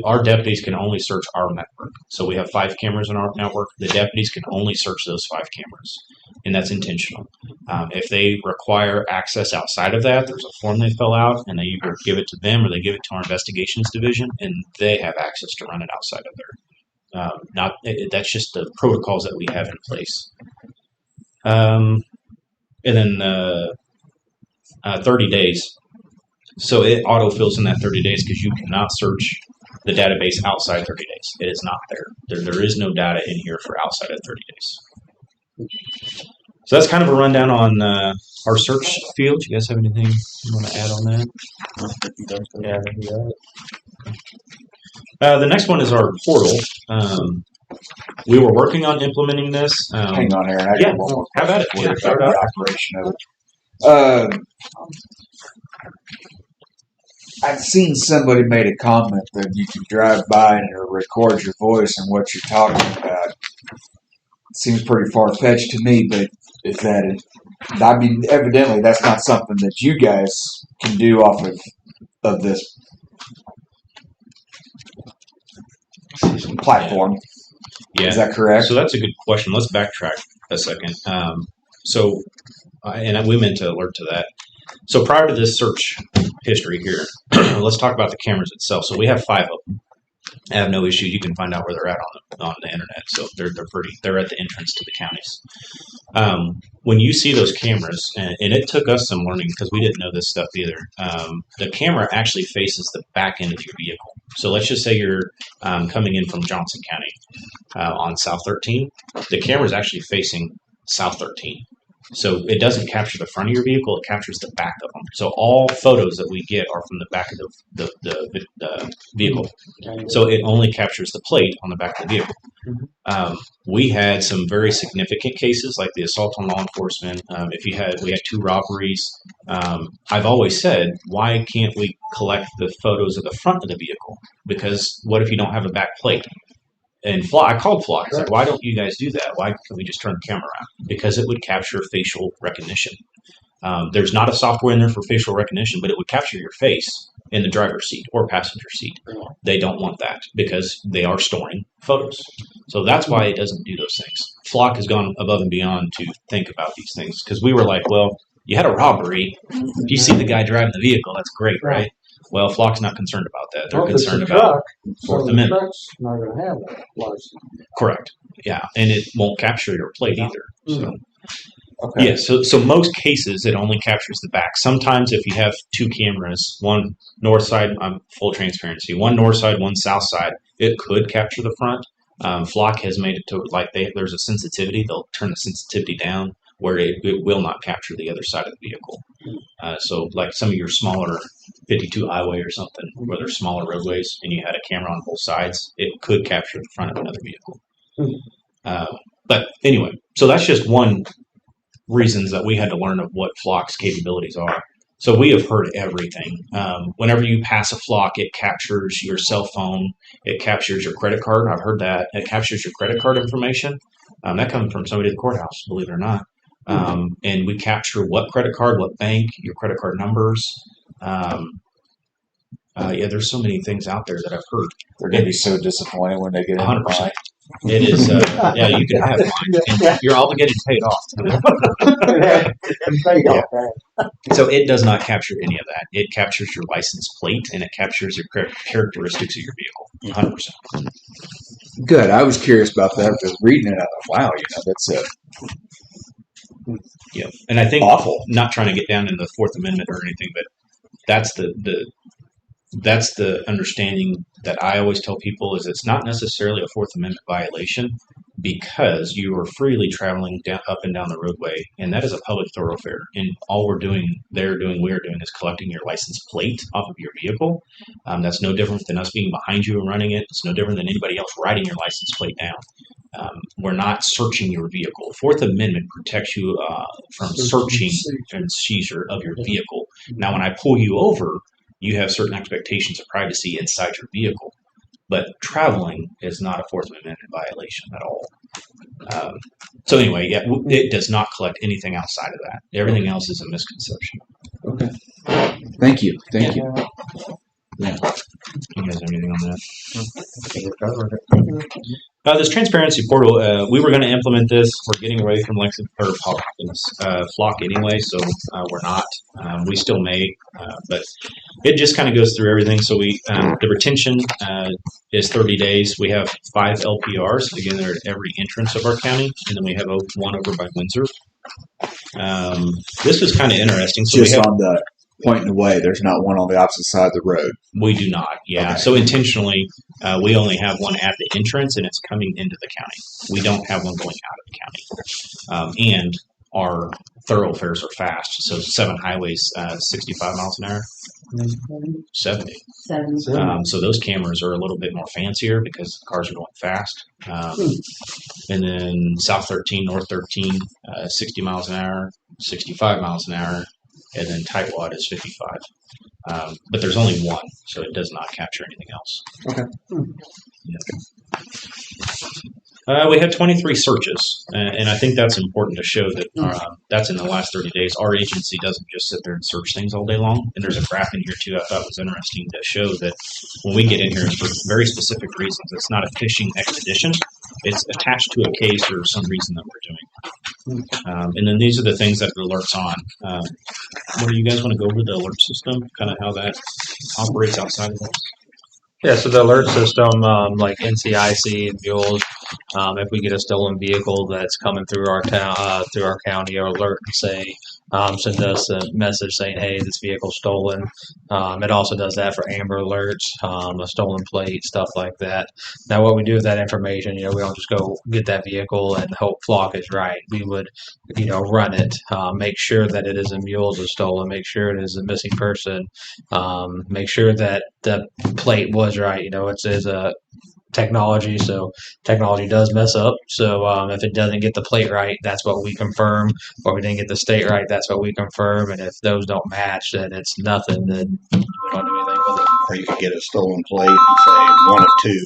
Our deputies can only search our network. So we have 5 cameras in our network. The deputies can only search those 5 cameras, and that's intentional. If they require access outside of that, there's a form they fill out, and they either give it to them or they give it to our investigations division, and they have access to run it outside of there. That's just the protocols that we have in place. And then 30 days. So it autofills in that 30 days because you cannot search the database outside 30 days. It is not there. There is no data in here for outside of 30 days. So that's kind of a rundown on our search field. You guys have anything you want to add on that? The next one is our portal. We were working on implementing this. Hang on, Aaron. I got one more have at it. question for you about the operation of it. I've seen somebody made a comment that you can drive by and it'll record your voice and what you're talking about. It seems pretty far-fetched to me, but is that it? I mean, evidently that's not something that you guys can do off of this platform. Yeah. Is that correct? So that's a good question. Let's backtrack a second. And we meant to alert to that. So prior to this search history here, let's talk about the cameras itself. So we have 5 of them. I have no issue. You can find out where they're at on the internet. So they're at the entrance to the counties. When you see those cameras, and it took us some learning because we didn't know this stuff either. The camera actually faces the back end of your vehicle. So let's just say you're coming in from Johnson County on South 13. The camera is actually facing South 13. So it doesn't capture the front of your vehicle; it captures the back of them. So all photos that we get are from the back of the vehicle. So it only captures the plate on the back of the vehicle. We had some very significant cases, like the assault on law enforcement. We had 2 robberies. I've always said, why can't we collect the photos of the front of the vehicle? Because what if you don't have a back plate? And I called Flock. I said, why don't you guys do that? Why can't we just turn the camera around? Because it would capture facial recognition. There's not a software in there for facial recognition, but it would capture your face in the driver's seat or passenger seat. They don't want that because they are storing photos. So that's why it doesn't do those things. Flock has gone above and beyond to think about these things because we were like, well, you had a robbery. If you see the guy driving the vehicle, that's great, right? Well, Flock's not concerned about that. They're concerned about Fourth Amendment. Truck's not gonna have that license. Correct. Yeah, and it won't capture your plate either. So. Okay. Yeah, so most cases it only captures the back. Sometimes if you have 2 cameras, one north side, full transparency, one north side, one south side, it could capture the front. Flock has made it to like there's a sensitivity. They'll turn the sensitivity down where it will not capture the other side of the vehicle. So like some of your smaller 52 highway or something where there's smaller roadways and you had a camera on both sides, it could capture the front of another vehicle. But anyway, so that's just one reasons that we had to learn of what Flock's capabilities are. So we have heard everything. Whenever you pass a Flock, it captures your cell phone. It captures your credit card. I've heard that. It captures your credit card information. That comes from somebody at the courthouse, believe it or not. And we capture what credit card, what bank, your credit card numbers. There's so many things out there that I've heard. They're going to be so disappointed when they get in. 100%. It is, you can have mine. And you're obligated to pay it off. So it does not capture any of that. It captures your license plate and it captures your characteristics of your vehicle. 100%. Good. I was curious about that because reading it, I thought, wow, that's it. Yeah, and I think Awful. Not trying to get down into the Fourth Amendment or anything, but that's that's the understanding that I always tell people is it's not necessarily a Fourth Amendment violation because you are freely traveling up and down the roadway, and that is a public thoroughfare. And all we're doing is collecting your license plate off of your vehicle. That's no different than us being behind you and running it. It's no different than anybody else writing your license plate down. We're not searching your vehicle. Fourth Amendment protects you from searching and seizure of your vehicle. Now, when I pull you over, you have certain expectations of privacy inside your vehicle. But traveling is not a Fourth Amendment violation at all. So anyway, it does not collect anything outside of that. Everything else is a misconception. Okay. Thank you. Thank you. Yeah. You guys have anything on that? This transparency portal, we were going to implement this. We're getting away from Flock anyway, so we're not. We still may, but it just kind of goes through everything. So the retention is 30 days. We have 5 LPRs. Again, they're at every entrance of our county, and then we have one over by Windsor. This is kind of interesting. So Just on the pointing away, there's not one on the opposite side of the road. We do not, yeah. Okay. So intentionally, we only have one at the entrance, and it's coming into the county. We don't have one going out of the county. And our thoroughfares are fast. So 7 highways, 65 miles an hour. 70. So those cameras are a little bit more fancier because cars are going fast. And then South 13, North 13, 60 miles an hour, 65 miles an hour. And then Tightwad is 55. But there's only one, so it does not capture anything else. Okay. Yeah. We had 23 searches, and I think that's important to show that that's in the last 30 days. Our agency doesn't just sit there and search things all day long. And there's a graph in here, too, I thought was interesting to show that when we get in here, it's for very specific reasons. It's not a fishing expedition. It's attached to a case or some reason that we're doing. And then these are the things that the alert's on. What do you guys want to go over the alert system, kind of how that operates outside of this? Yeah, so the alert system, like NCIC and Mules, if we get a stolen vehicle that's coming through our town, through our county, or alert and say send us a message saying, hey, this vehicle's stolen. It also does that for Amber Alerts, a stolen plate, stuff like that. Now, what we do with that information, we don't just go get that vehicle and hope Flock is right. We would, run it, make sure that it is a Mules is stolen, make sure it is a missing person, make sure that the plate was right. It's a technology, so technology does mess up. So if it doesn't get the plate right, that's what we confirm. Or we didn't get the state right, that's what we confirm. And if those don't match, then it's nothing. Then we don't do anything with it. Or you could get a stolen plate and say one of two.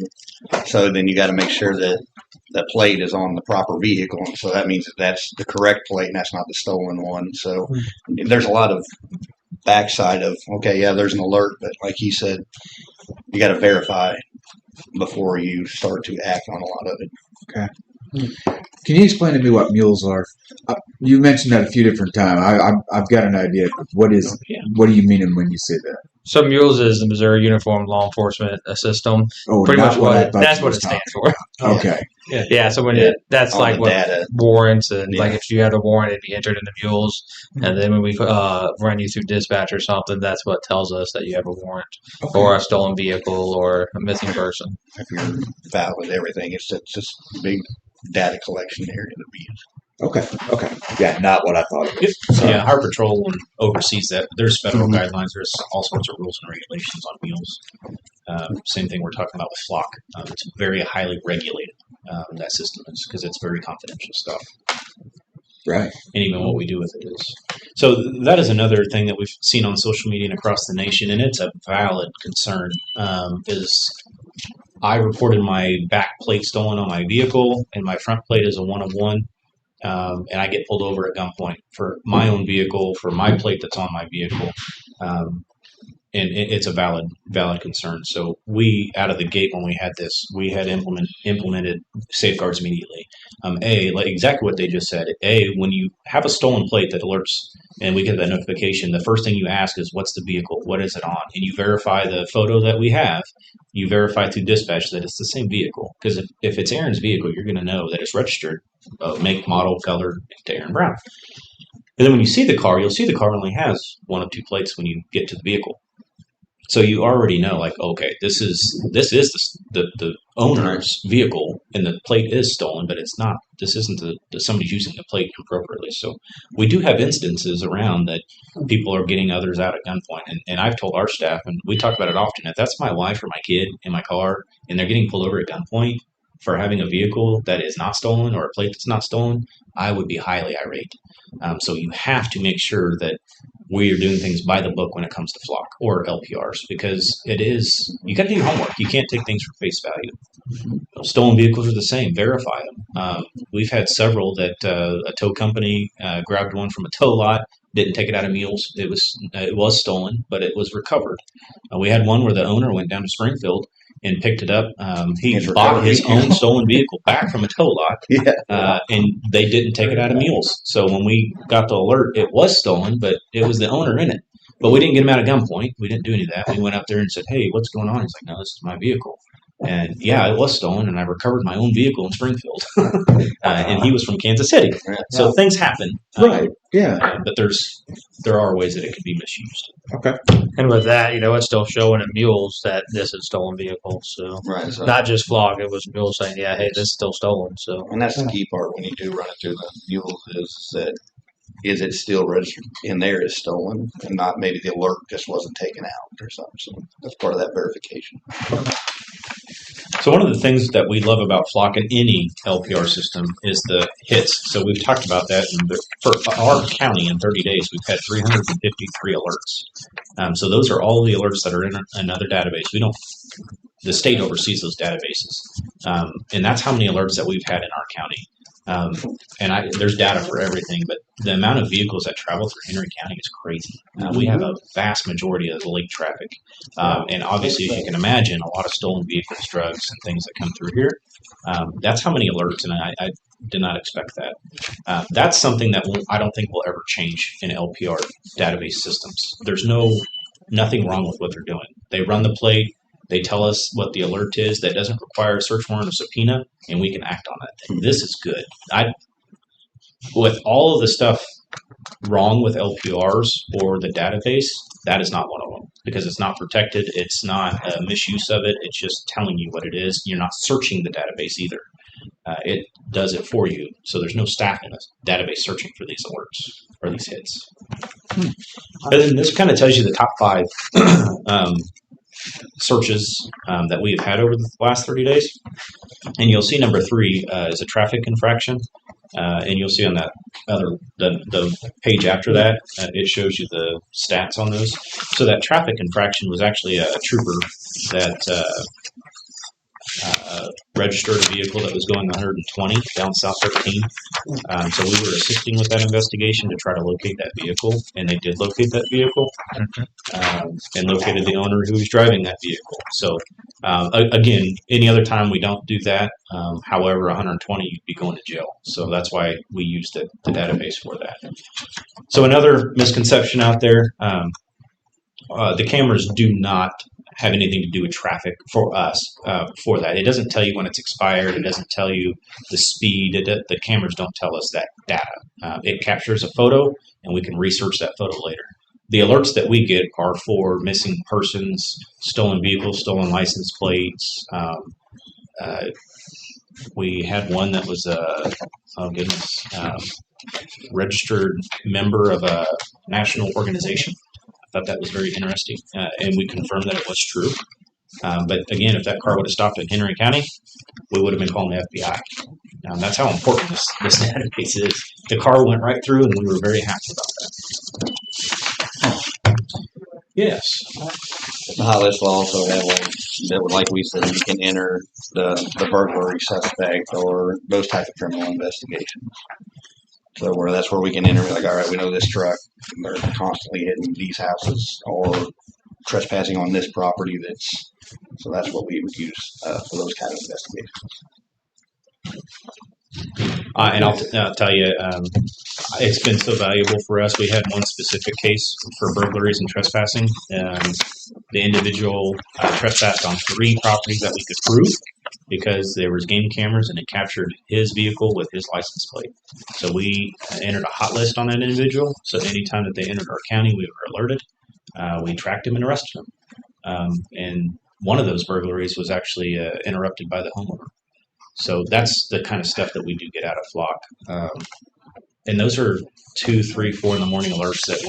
So then you got to make sure that the plate is on the proper vehicle. And so that means that that's the correct plate and that's not the stolen one. So there's a lot of backside of, okay, yeah, there's an alert, but like he said, you got to verify before you start to act on a lot of it. Okay. Can you explain to me what mules are? You mentioned that a few different times. I've got an idea. What do you mean when you say that? So Mules is the Missouri Uniform Law Enforcement System. Oh, pretty much that's what it stands stands for. Okay. Yeah. So that's All like the what data. warrants and like if you had a warrant, it'd be entered into Mules, and then when we run you through dispatch or something, that's what tells us that you have a warrant or a stolen vehicle or a missing person. If you're valid, everything. It's just big data collection area that we use. Okay. Yeah, not what I thought it was. Yeah, our patrol oversees that. There's federal guidelines. There's all sorts of rules and regulations on mules. Same thing we're talking about with Flock. It's very highly regulated, that system is, because it's very confidential stuff. Right. And even what we do with it is. So that is another thing that we've seen on social media and across the nation, and it's a valid concern, is I reported my back plate stolen on my vehicle, and my front plate is a 1 of 1. And I get pulled over at gunpoint for my own vehicle, for my plate that's on my vehicle. And it's a valid concern. So we, out of the gate when we had this, we had implemented safeguards immediately. Like exactly what they just said. When you have a stolen plate that alerts and we get that notification, the first thing you ask is, what's the vehicle? What is it on? And you verify the photo that we have. You verify through dispatch that it's the same vehicle. Because if it's Aaron's vehicle, you're going to know that it's registered, make, model, color, to Aaron Brown. And then when you see the car, you'll see the car only has 1 of 2 plates when you get to the vehicle. So you already know, like, okay, this is the owner's vehicle, and the plate is stolen, but it's not. This isn't somebody's using the plate inappropriately. So we do have instances around that people are getting others out at gunpoint, and I've told our staff, and we talk about it often. If that's my wife or my kid in my car, and they're getting pulled over at gunpoint for having a vehicle that is not stolen or a plate that's not stolen, I would be highly irate. So you have to make sure that we are doing things by the book when it comes to Flock or LPRs, because you got to do your homework. You can't take things for face value. Stolen vehicles are the same. Verify them. We've had several that a tow company grabbed one from a tow lot, didn't take it out of Mules. It was stolen, but it was recovered. We had one where the owner went down to Springfield and picked it up. He bought his own stolen vehicle back from a tow lot, and they didn't take it out of Mules. So when we got the alert, it was stolen, but it was the owner in it. But we didn't get him out of gunpoint. We didn't do any of that. We went up there and said, hey, what's going on? He's like, no, this is my vehicle. And yeah, it was stolen, and I recovered my own vehicle in Springfield. And he was from Kansas City. So things happen. Right. Yeah. But there are ways that it could be misused. Okay. And with that, it's still showing in Mules that this is stolen vehicle. So So not just Flock, it was Mules saying, yeah, hey, this is still stolen. So and that's the key part when you do run it through the mules is that is it still registered in there as stolen and not maybe the alert just wasn't taken out or something. So that's part of that verification. So one of the things that we love about Flock and any LPR system is the hits. So we've talked about that. For our county in 30 days, we've had 353 alerts. So those are all the alerts that are in another database. The state oversees those databases. And that's how many alerts that we've had in our county. And there's data for everything, but the amount of vehicles that travel through Henry County is crazy. We have a vast majority of lake traffic. And obviously, if you can imagine, a lot of stolen vehicles, drugs, and things that come through here. That's how many alerts, and I did not expect that. That's something that I don't think will ever change in LPR database systems. There's nothing wrong with what they're doing. They run the plate. They tell us what the alert is. That doesn't require a search warrant or subpoena, and we can act on that thing. This is good. With all of the stuff wrong with LPRs or the database, that is not one of them because it's not protected. It's not a misuse of it. It's just telling you what it is. You're not searching the database either. It does it for you. So there's no staff in the database searching for these alerts or these hits. And then this kind of tells you the top 5 searches that we've had over the last 30 days. And you'll see number 3 is a traffic infraction. And you'll see on that the page after that, it shows you the stats on those. So that traffic infraction was actually a trooper that registered a vehicle that was going 120 down South 13. So we were assisting with that investigation to try to locate that vehicle, and they did locate that vehicle and located the owner who was driving that vehicle. So again, any other time we don't do that. However, 120 you'd be going to jail. So that's why we use the database for that. So another misconception out there, the cameras do not have anything to do with traffic for us for that. It doesn't tell you when it's expired. It doesn't tell you the speed. The cameras don't tell us that data. It captures a photo, and we can research that photo later. The alerts that we get are for missing persons, stolen vehicles, stolen license plates. We had one that was registered member of a national organization. I thought that was very interesting, and we confirmed that it was true. But again, if that car would have stopped in Henry County, we would have been calling the FBI. That's how important this database is. The car went right through, and we were very happy about that. Yes. The hot list will also have one that would, like we said, you can enter the burglary suspect or those type of criminal investigations. So that's where we can enter, like, all right, we know this truck, they're constantly hitting these houses or trespassing on this property. So that's what we would use for those kind of investigations. And I'll tell you, it's been so valuable for us. We had one specific case for burglaries and trespassing. The individual trespassed on 3 properties that we could prove because there was game cameras and it captured his vehicle with his license plate. So we entered a hot list on that individual. So anytime that they entered our county, we were alerted. We tracked him and arrested him. And one of those burglaries was actually interrupted by the homeowner. So that's the kind of stuff that we do get out of Flock. And those are 2, 3, 4 in the morning alerts that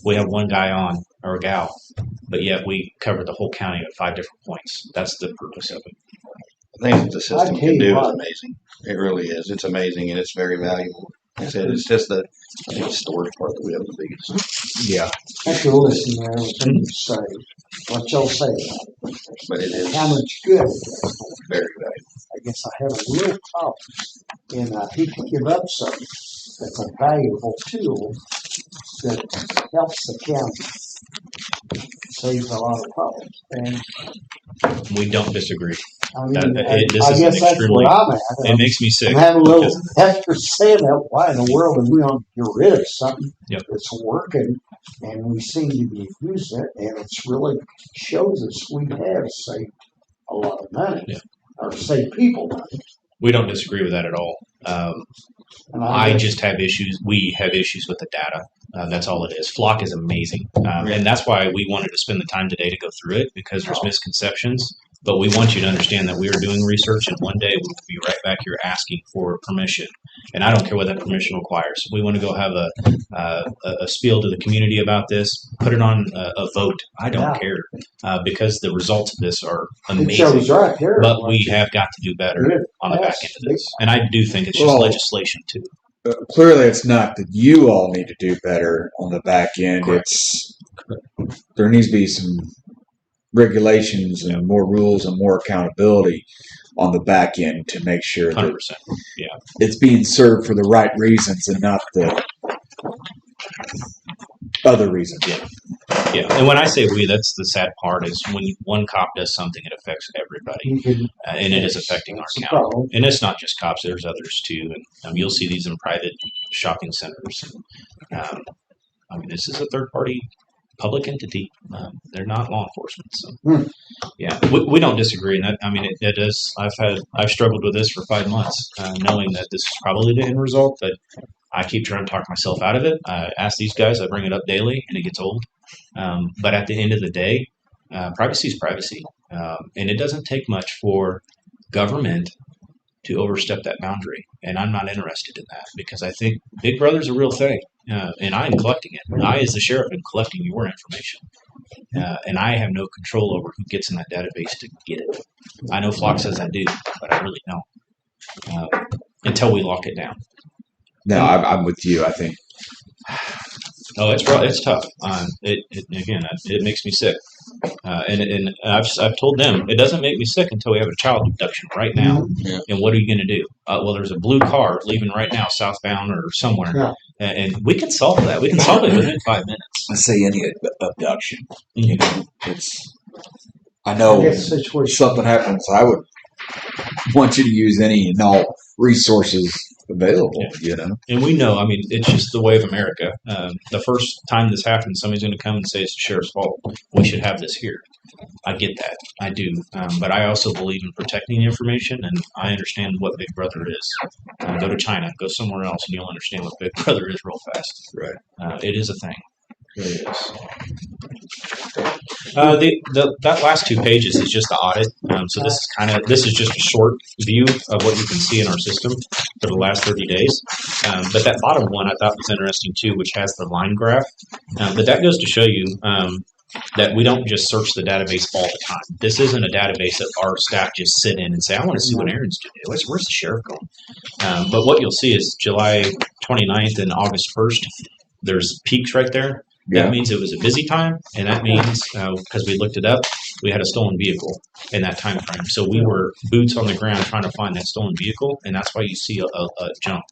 we have one guy on or a gal, but yet we cover the whole county at 5 different points. That's the purpose of it. The things that the system can do is amazing. It really is. It's amazing and it's very valuable. Like I said, it's just the storage part that we have the biggest. Yeah. I can listen to everything you say, what y'all say about it. But it is How much good it is. very valuable. I guess I have a little problem in people give up something that's a valuable tool that helps the county. Saves a lot of problems. And We don't disagree. I mean, This I is guess that's extremely. where I'm at. It makes me sick. I'm having a little extra say that why in the world would we don't get rid of something Yep. that's working and we seem to be using it and it's really shows us we have saved a lot of money Yeah. or saved people money. We don't disagree with that at all. And I just have issues. We have issues with the data. That's all it is. Flock is amazing. And that's why we wanted to spend the time today to go through it because there's misconceptions. But we want you to understand that we are doing research and one day we'll be right back here asking for permission. And I don't care what that permission requires. We want to go have a spiel to the community about this, put it on a vote. I don't care because the results of this are it amazing. shows right here. But we have got to do better Good. on the back Yes. end of this. And I do think it's just Well, legislation too. Clearly, it's not that you all need to do better on the back end. Correct. There needs to be some regulations and more rules and more accountability on the back end to make sure 100%. that Yeah. it's being served for the right reasons and not the other reasons. Yeah. And when I say we, that's the sad part is when one cop does something, it affects everybody. You can, And it is affecting our That's the county. problem. And it's not just cops, there's others too. And you'll see these in private shopping centers. I mean, this is a third party public entity. They're not law enforcement. So, yeah, we don't disagree. And that, I mean, it is, I've struggled with this for 5 months, knowing that this is probably the end result, but I keep trying to talk myself out of it. I ask these guys, I bring it up daily, and it gets old. But at the end of the day, privacy is privacy. And it doesn't take much for government to overstep that boundary. And I'm not interested in that because I think Big Brother's a real thing. And I am collecting it. I, as the sheriff, am collecting your information. And I have no control over who gets in that database to get it. I know Flock says I do, but I really don't. Until we lock it down. No, I'm with you. I think Oh, it's tough. It makes me sick. And I've told them it doesn't make me sick until we have a child abduction right now. Yeah. And what are you going to do? Well, there's a blue car leaving right now, southbound or somewhere, Yeah. and we can solve that. We can solve it within 5 minutes. I say any abduction. You know, I know Get the situation. something happens. I would want you to use any and all resources available. You know, And we know, I mean, it's just the way of America. The first time this happens, somebody's going to come and say it's the sheriff's fault. We should have this here. I get that. I do. But I also believe in protecting the information, and I understand what Big Brother is. Go to China, go somewhere else, and you'll understand what Big Brother is real fast. Right. It is a thing. It really is. That last 2 pages is just the audit. So this is just a short view of what you can see in our system for the last 30 days. But that bottom one I thought was interesting too, which has the line graph. But that goes to show you that we don't just search the database all the time. This isn't a database that our staff just sit in and say, I want to see what Aaron's doing. Where's the sheriff going? But what you'll see is July 29th and August 1st, there's peaks right there. Yeah. That means it was a busy time, and that means, because we looked it up, we had a stolen vehicle in that time frame. So we were boots on the ground trying to find that stolen vehicle, and that's why you see a jump.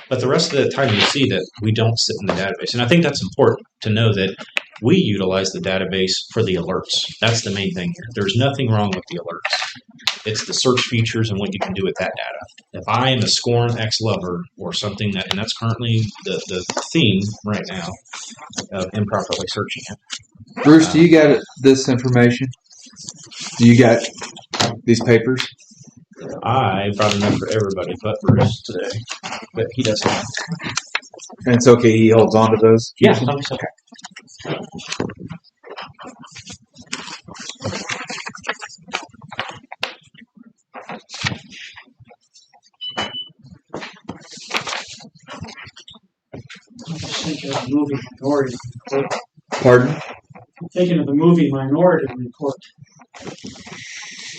But the rest of the time, you see that we don't sit in the database. And I think that's important to know that we utilize the database for the alerts. That's the main thing here. There's nothing wrong with the alerts. It's the search features and what you can do with that data. If I am a scorn ex-lover or something and that's currently the theme right now of improperly searching it. Bruce, do you got this information? Do you got these papers? I brought enough for everybody but Bruce today, but he doesn't. And it's okay. He holds on to those. Yeah, it's okay. I'm just thinking of the movie Minority Report. Pardon? I'm thinking of the movie Minority Report.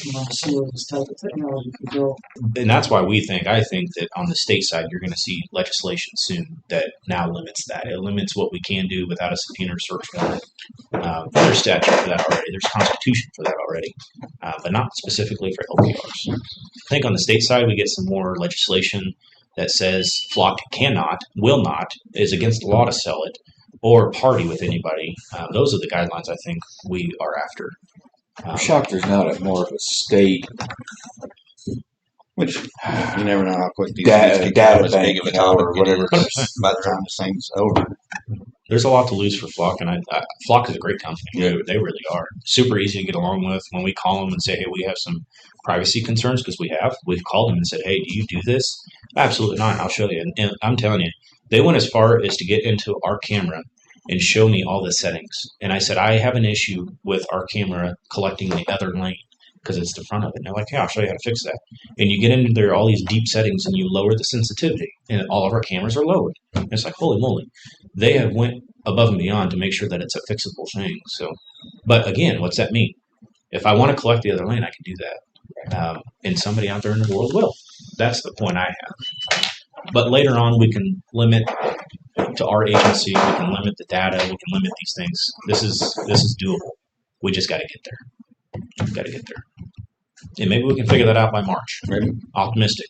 You want to see where this type of technology could go. And that's why I think that on the state side, you're going to see legislation soon that now limits that. It limits what we can do without a subpoena or search warrant. There's statute for that already. There's constitution for that already, but not specifically for LPRs. I think on the state side, we get some more legislation that says Flock cannot, will not, is against the law to sell it or party with anybody. Those are the guidelines I think we are after. I'm shocked there's not more of a state Which you never know how quick these Data things get as bank, big of a you know, topic or it whatever. is by the time this thing's over. There's a lot to lose for Flock, and Flock is a great company. Yeah. They really are. Super easy to get along with. When we call them and say, hey, we have some privacy concerns, because we've called them and said, hey, do you do this? Absolutely not. I'll show you. And I'm telling you, they went as far as to get into our camera and show me all the settings. And I said, I have an issue with our camera collecting the other lane because it's the front of it. And they're like, yeah, I'll show you how to fix that. And you get into there, all these deep settings, and you lower the sensitivity, and all of our cameras are lowered. And it's like, holy moly. They have went above and beyond to make sure that it's a fixable thing. So, but again, what's that mean? If I want to collect the other lane, I can do that. And somebody out there in the world will. That's the point I have. But later on, we can limit to our agency. We can limit the data. We can limit these things. This is doable. We just got to get there. We've got to get there. And maybe we can figure that out by March. Maybe. Optimistic.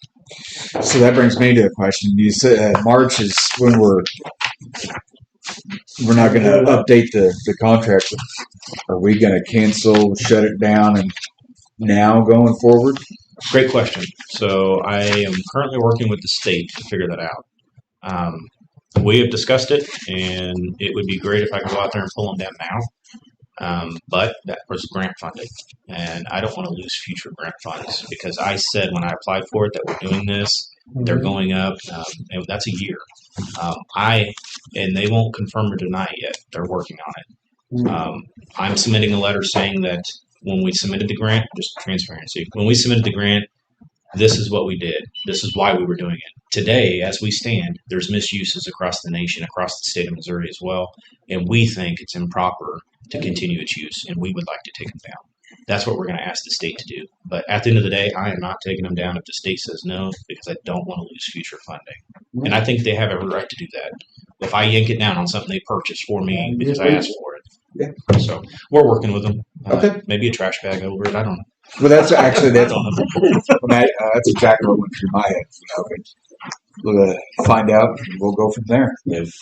So that brings me to a question. You said March is when we're not going to update the contract. Are we going to cancel, shut it down, and now going forward? Great question. So I am currently working with the state to figure that out. We have discussed it, and it would be great if I could go out there and pull them down now. But that was grant funding, and I don't want to lose future grant funds because I said when I applied for it that we're doing this, they're going up, and that's a year. And they won't confirm or deny it yet. They're working on it. I'm submitting a letter saying that when we submitted the grant, just transparency, when we submitted the grant, this is what we did. This is why we were doing it. Today, as we stand, there's misuses across the nation, across the state of Missouri as well, and we think it's improper to continue its use, and we would like to take them down. That's what we're going to ask the state to do. But at the end of the day, I am not taking them down if the state says no, because I don't want to lose future funding. And I think they have every right to do that. If I yank it down on something they purchased for me because I asked for it. Yeah. So we're working with them. Okay. Maybe a trash bag over it. I don't know. Well, that's actually that's exactly what went through my head. We'll find out, and we'll go from there. If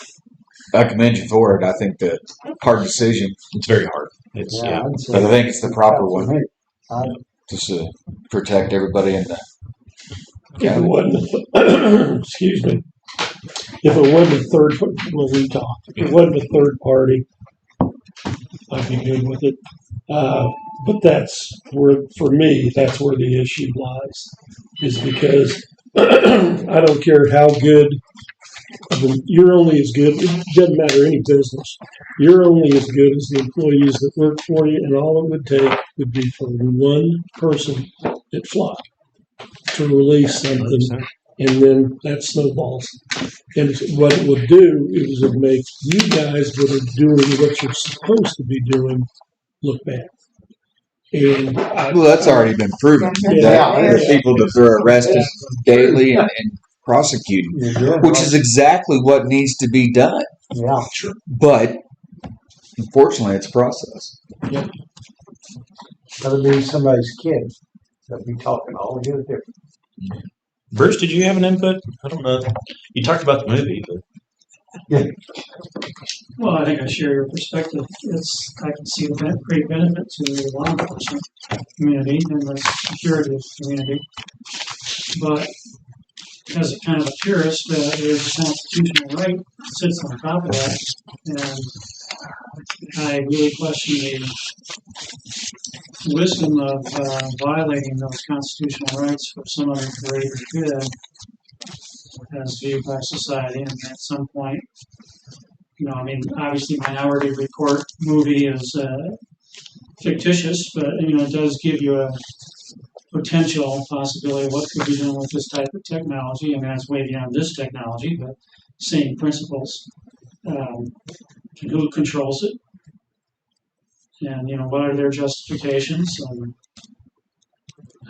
I commend you for it, I think the hard decision. It's very hard. It's I'd say But I think it's the proper one. that's right. Just to protect everybody in the. If it wasn't, excuse me, if it wasn't a third, well, we talked, if it wasn't a third party, I'd be good with it. But that's where, for me, that's where the issue lies, is because I don't care how good, you're only as good, it doesn't matter any business, you're only as good as the employees that work for you, and all it would take would be for one person at Flock to release something, and then that snowballs. And what it would do is it would make you guys that are doing what you're supposed to be doing look bad. And Well, that's already been proven. Yeah. There's people that are arrested daily and prosecuted, You're doing which right. is exactly what needs to be done. Yeah. But unfortunately, it's a process. That'll be somebody's kid. They'll be talking all the different. Bruce, did you have an input? I don't know. You talked about the movie, but Well, I think I share your perspective. I can see the great benefit to the law enforcement community and the security of the community. But as a kind of a purist, there's a constitutional right that sits on top of that. And I really question the wisdom of violating those constitutional rights for some other greater good as viewed by society. And at some point, obviously Minority Report movie is fictitious, but, it does give you a potential possibility of what could be done with this type of technology. And that's way beyond this technology, but same principles. And who controls it? And, what are their justifications?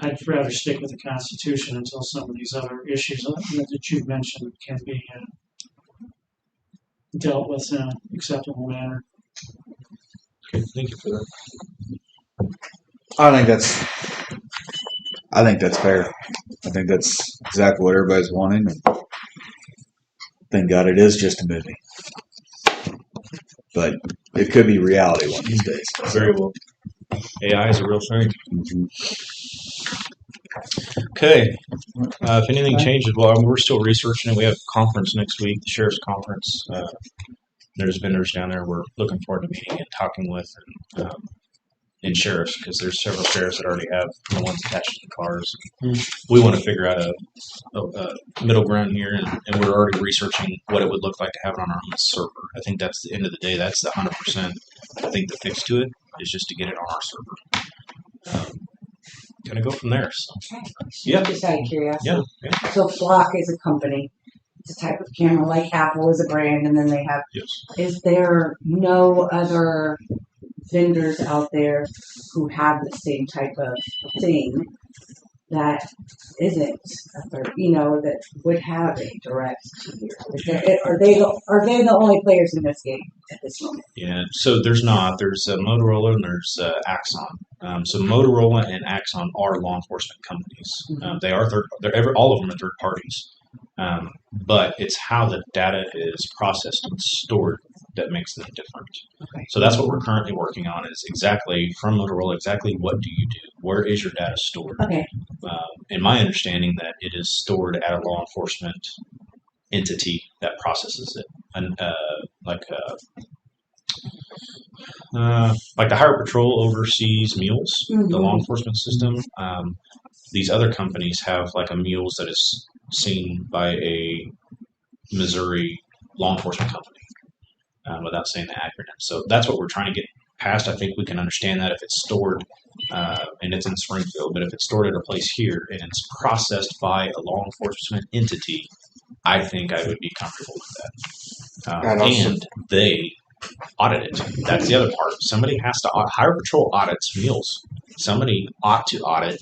I'd rather stick with the Constitution until some of these other issues that you've mentioned can be dealt with in an acceptable manner. okay, thank you for that. I think that's fair. I think that's exactly what everybody's wanting. And thank God it is just a movie. But it could be reality one of these days. Very well. AI is a real thing. Okay. If anything changes, well, we're still researching it. We have a conference next week, the sheriff's conference. There's vendors down there we're looking forward to meeting and talking with, and sheriffs, because there's several sheriffs that already have the ones attached to the cars. We want to figure out a middle ground here, and we're already researching what it would look like to have it on our own server. I think that's the end of the day. That's the 100%. I think the fix to it is just to get it on our server. Gonna go from there. So. Yeah. Just out of curiosity. Yeah. So Flock is a company. It's a type of camera, like Apple is a brand, and then they have. Yes. Is there no other vendors out there who have the same type of thing that isn't, that would have a direct to you? Are they the only players in this game at this moment? Yeah. So there's not. There's Motorola and there's Axon. So Motorola and Axon are law enforcement companies. They are all of them are third parties. But it's how the data is processed and stored that makes them different. Okay. So that's what we're currently working on, is exactly from Motorola, exactly what do you do? Where is your data stored? Okay. In my understanding that it is stored at a law enforcement entity that processes it. And like the Highway Patrol oversees mules, the law enforcement system. These other companies have like a mules that is seen by a Missouri law enforcement company, without saying the acronym. So that's what we're trying to get past. I think we can understand that if it's stored, and it's in Springfield, but if it's stored at a place here and it's processed by a law enforcement entity, I think I would be comfortable with that. And also- And they audit it. That's the other part. Somebody has to Highway Patrol audits mules. Somebody ought to audit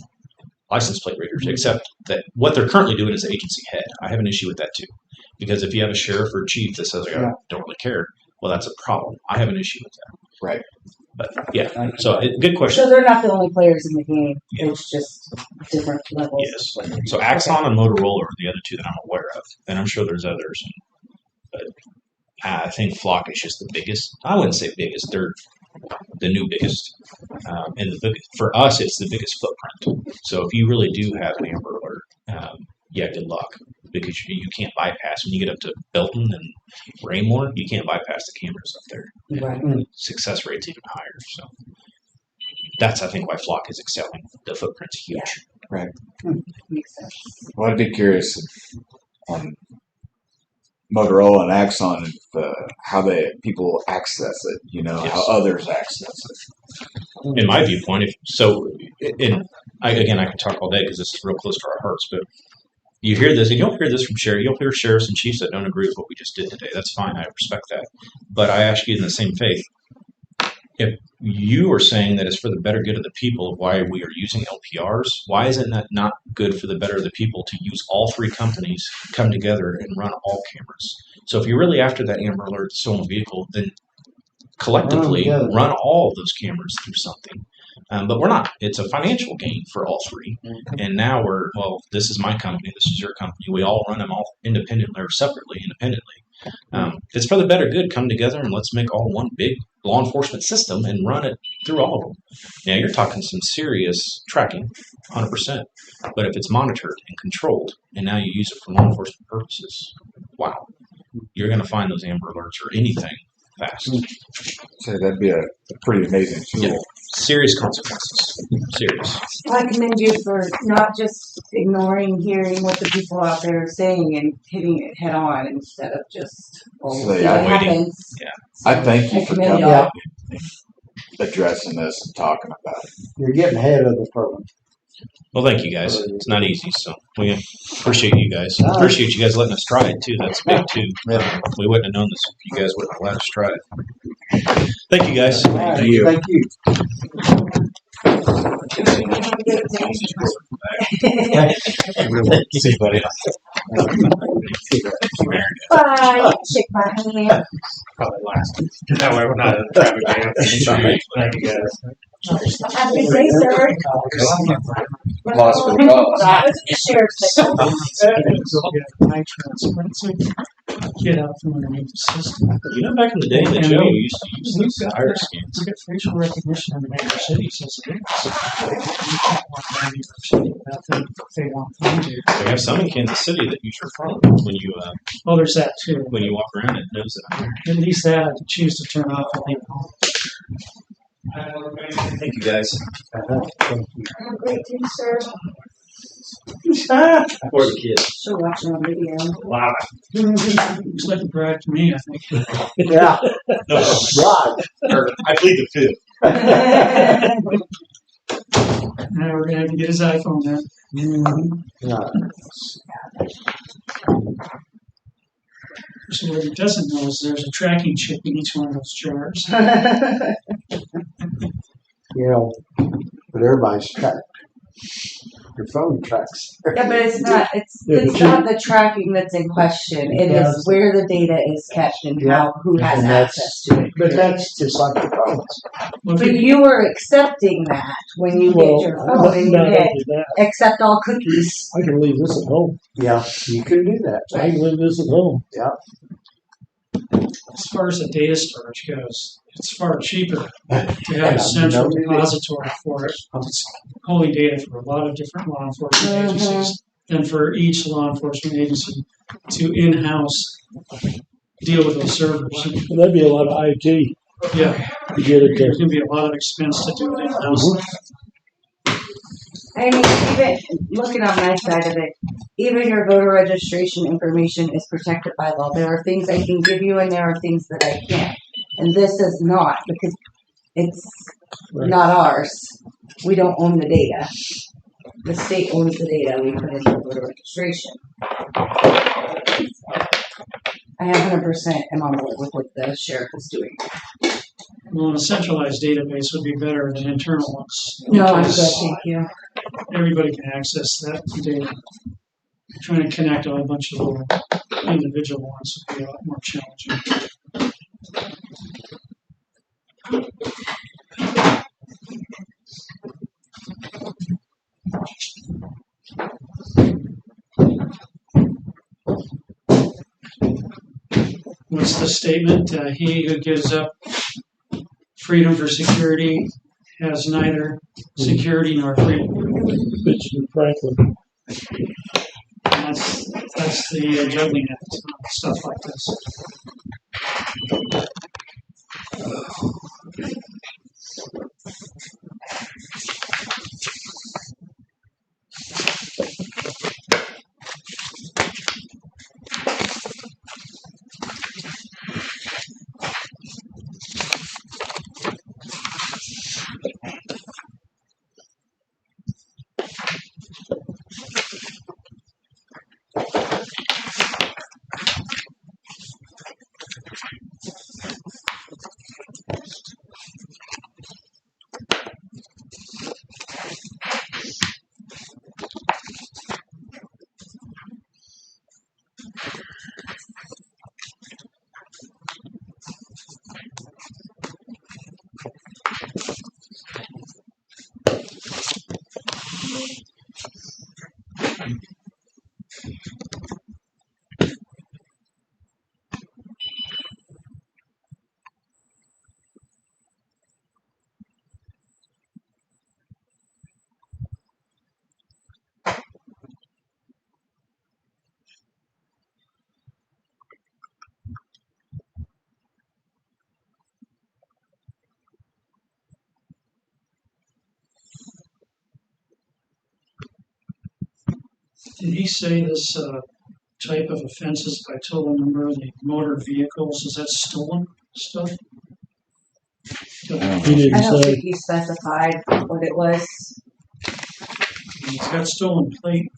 license plate readers, except that what they're currently doing is agency head. I have an issue with that too. Because if you have a sheriff or a chief that says, I don't really care, well, that's a problem. I have an issue with that. Right. But yeah, so good question. So they're not the only players in the game. It's just different levels. Yes. So Axon and Motorola are the other two that I'm aware of, and I'm sure there's others. But I think Flock is just the biggest. I wouldn't say biggest; they're the new biggest, and the biggest, for us, it's the biggest footprint. So if you really do have an Amber Alert, good luck, because you can't bypass when you get up to Belton and Raymore. You can't bypass the cameras up there. Right. Success rate's even higher. So that's, I think, why Flock is excelling. The footprint's huge. Makes sense. Well, I'd be curious on Motorola and Axon if, how people access it. You know, Yes. how others access it. In my viewpoint, I can talk all day because this is real close to our hearts, but you hear this, and you'll hear this from you'll hear sheriffs and chiefs that don't agree with what we just did today. That's fine. I respect that. But I ask you in the same faith, if you are saying that it's for the better good of the people of why we are using LPRs, why isn't that not good for the better of the people to use all three companies, come together and run all cameras? So if you're really after that Amber Alert stolen vehicle, then collectively run all of those cameras through something. But we're not. It's a financial gain for all three. And now this is my company, this is your company. We all run them all independently or separately, independently. It's for the better good. Come together and let's make all one big law enforcement system and run it through all of them. Now, you're talking some serious tracking, 100%. But if it's monitored and controlled, and now you use it for law enforcement purposes, wow. You're going to find those Amber Alerts or anything fast. So that'd be a pretty amazing tool. Yeah. Serious consequences. Serious. I commend you for not just ignoring hearing what the people out there are saying and hitting it head on instead of just So what yeah, happens. Yeah. I thank you I for commend coming y'all. and addressing this and talking about it. You're getting ahead of the program. Well, thank you guys. It's not easy, so we appreciate you guys. Appreciate you guys letting us try it too. That's big too. We wouldn't have known this if you guys wouldn't have let us try it. Thank you guys. All right, Thank you. Thank you. See you, buddy. Bye. Shake my hand. Probably last. That way we're not in traffic jam. Thank you guys. Have a good day, sir. Lost for the cause. That was the sheriff's station. High transparency. Get out from underneath the system. You know, back in the day, the Joe used to use those tire scans. We get facial recognition in the major cities as it is. You can't walk around your city without them if they want to find you. We have some in Kansas City that use your phone when you Oh, there's that too. walk around. It knows that I'm there. At least that I can choose to turn off and leave it home. Thank you guys. Have a great day, sir. Or the kids. Still watching on video. Wow. Looks like a brag to me, I think. Yeah, No, right. I plead the fifth. Now we're gonna have to get his iPhone now. So what he doesn't know is there's a tracking chip in each one of those jars. You know, but everybody's tracked. Your phone tracks. Yeah, but it's not. It's Yeah, it's but not the tracking that's in question. It Yeah. is where the data is kept and how who has And that's- access to it. But that's just like the phones. Well, But you were accepting that when you get your phone and you not hit only that, accept all cookies. I can leave this at home. Yeah, you can do that. I can leave this at home. as far as the data storage goes, it's far cheaper to have Yeah, a central no, depository for it. It's holding data for a lot of different law enforcement Mhm. agencies than for each law enforcement agency to in-house deal with those servers. And that'd be a lot of IT Yeah, to get it there's there. gonna be a lot of expense to do it in-house. I mean, even looking on my side of it, even your voter registration information is protected by law. There are things I can give you and there are things that I can't. And this is not, because it's not ours. We don't own the data. The state owns the data we put into voter registration. I 100% am on board with what the sheriff is doing. Well, a centralized database would be better than internal ones. No, I'm good, because thank you. everybody can access that data. Trying to connect a whole bunch of little individual ones would be a lot more challenging. What's the statement? He who gives up freedom for security has neither security nor freedom. Benjamin Franklin. That's the juggling act, stuff like this. Did he say this type of offenses by total number of the motor vehicles? Is that stolen stuff? He I didn't don't say. think he specified what it was. He's got stolen plate.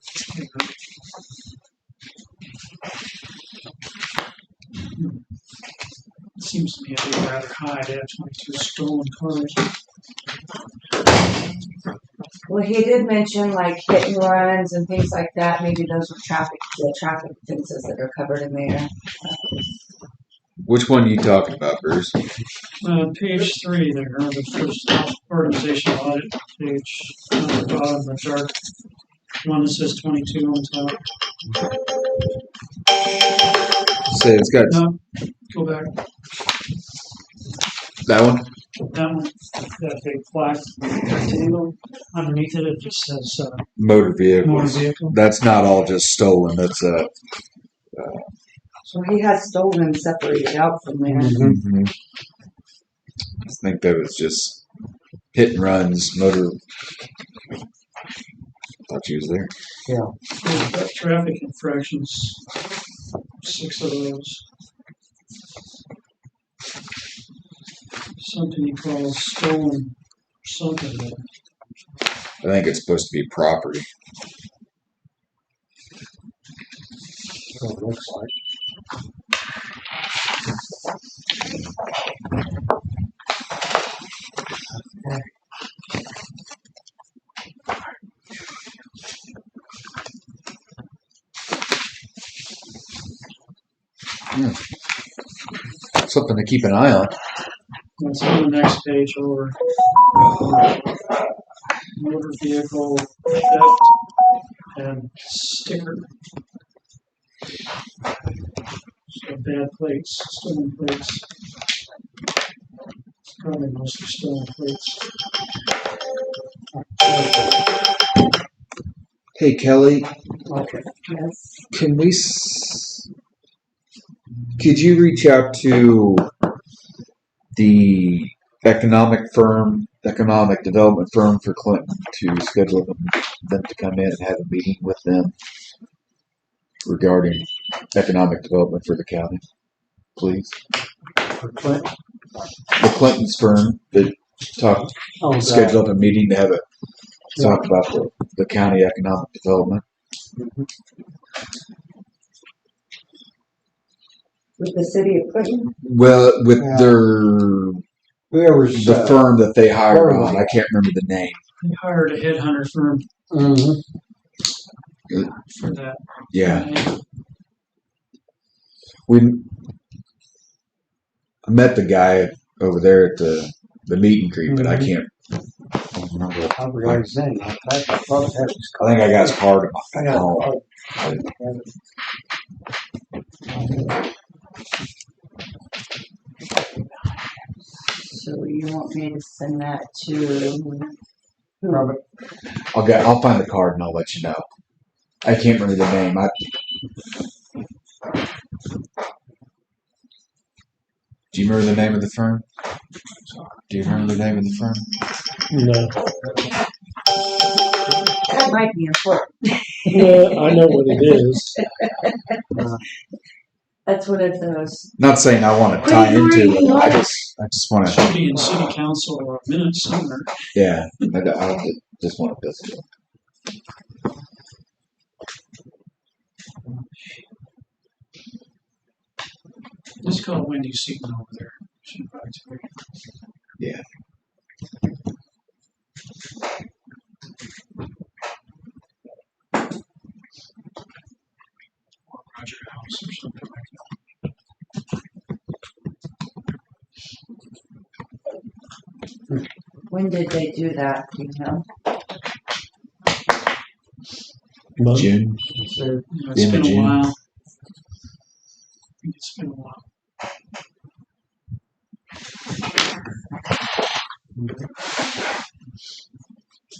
It seems to me to be rather high to have 22 stolen cars. Well, he did mention like hit and runs and things like that. Maybe those were the traffic offenses that are covered in there. Which one are you talking about, Bruce? Page 3 there, the first organizational audit page, on the bottom, the dark one that says 22 on top. Say it's got No, go back. that one. That one, that big black rectangle underneath it, it just says Motor motor vehicles. vehicle. That's not all just stolen. That's So he has stolen separated out from there. mhm. I think that was just hit and runs, motor. Thought you was there. We've got traffic infractions, 6 of those. Something he calls stolen something there. I think it's supposed to be property. So it looks like. Something to keep an eye on. That's on the next page over. Motor vehicle theft and sticker. So bad plates, stolen plates. Probably mostly stolen plates. Hey Kelly, Yes. can we? Could you reach out to the economic development firm for Clinton to schedule them to come in and have a meeting with them regarding economic development for the county, please. For Clinton. The Clinton's firm that talked, Oh, scheduled a meeting to have a talk about the county economic development. With the city of Clinton? Well, with Yeah. Whoever's the firm that they hired whoever on, they- I can't remember the name. They hired a headhunter firm Mhm. for that. Yeah, I met the guy over there at the meet and greet, but I can't remember. I forgot his name. I thought it had his I think I got his card in I my got phone. So you want me to send that to Robert. I'll find the card and I'll let you know. I can't remember the name. Do you remember the name of the firm? Do you remember the name of the firm? No. that might be important. Yeah, I know what it is. That's one of those. Not saying I want to tie into it. I just want to. Should be in city council minutes somewhere. Yeah, I just want to visit it. Just call Wendy Seaton over there. She invites me. Yeah. Or Roger House or something like that. When did they do that? Do you know? Month. June. You know, it's End of been a June. while. I think it's been a while.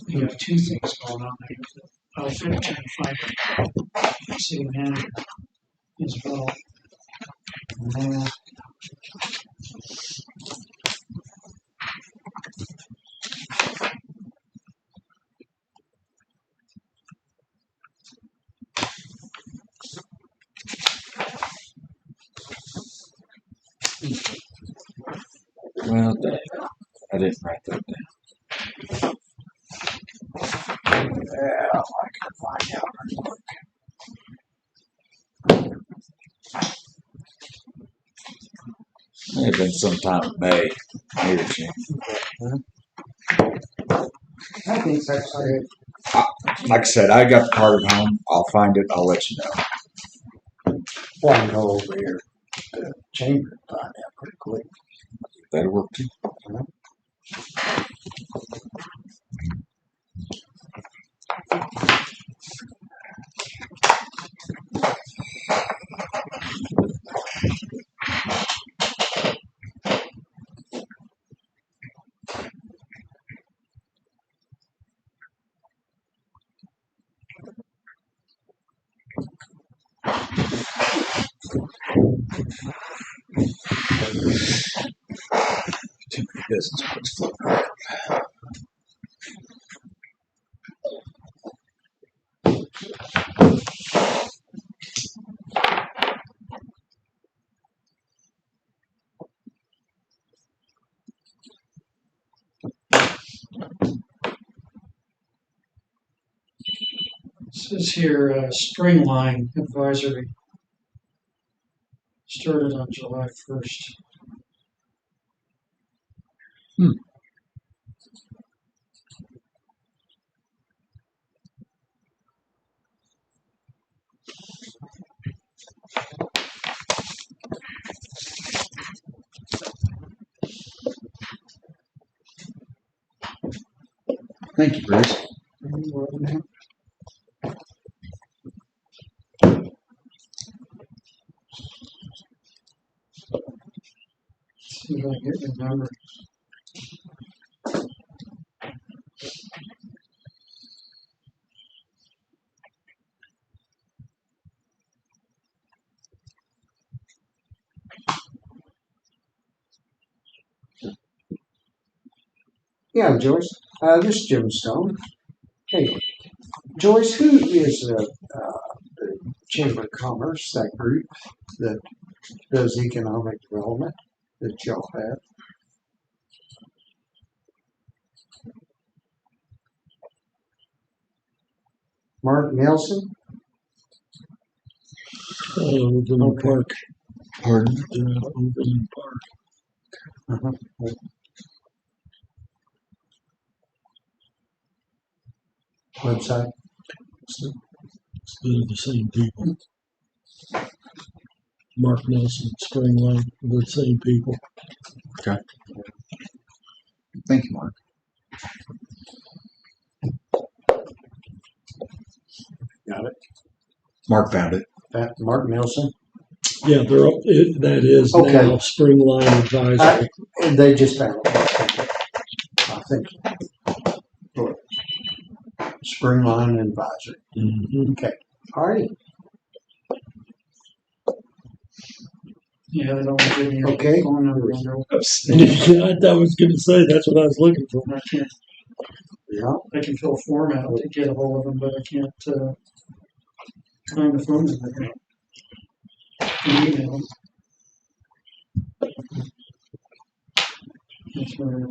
You have two things going on there. I'll finish trying to find the city manager as well. Well, dang. I didn't write that down. Yeah, I can find out. May have been sometime in May, or June. I think so. Too. Like I said, I got the card at home. I'll find it. I'll let you know. Well, I can go over here to the chamber and find out pretty quick. That'll work too. Too many business cards floating around. It says here, Spring Line Advisory started on July 1st. Thank you, Bruce. See if I can get the number. Yeah, Joyce. This is Jim Stone. Hey, Joyce, who is the Chamber of Commerce, that group that does economic development that y'all have. Mark Nelson, Overland Park. Pardon? Overland Park. website. They're the same people. Mark Nelson, Spring Lane, they're the same people. Thank you, Mark. Got it. Mark found it. That Mark Nelson. Yeah, that is Okay. now Spring Line Advisory. And they just found it. I think. Springline Advisory. Mhm. Okay. All right. Yeah, they don't give me Okay. a phone number on their I was going to say that's what I was looking for. I can't, Yeah. I can fill a form out to get a hold of them, but I can't, find the phone number. Email them. That's where.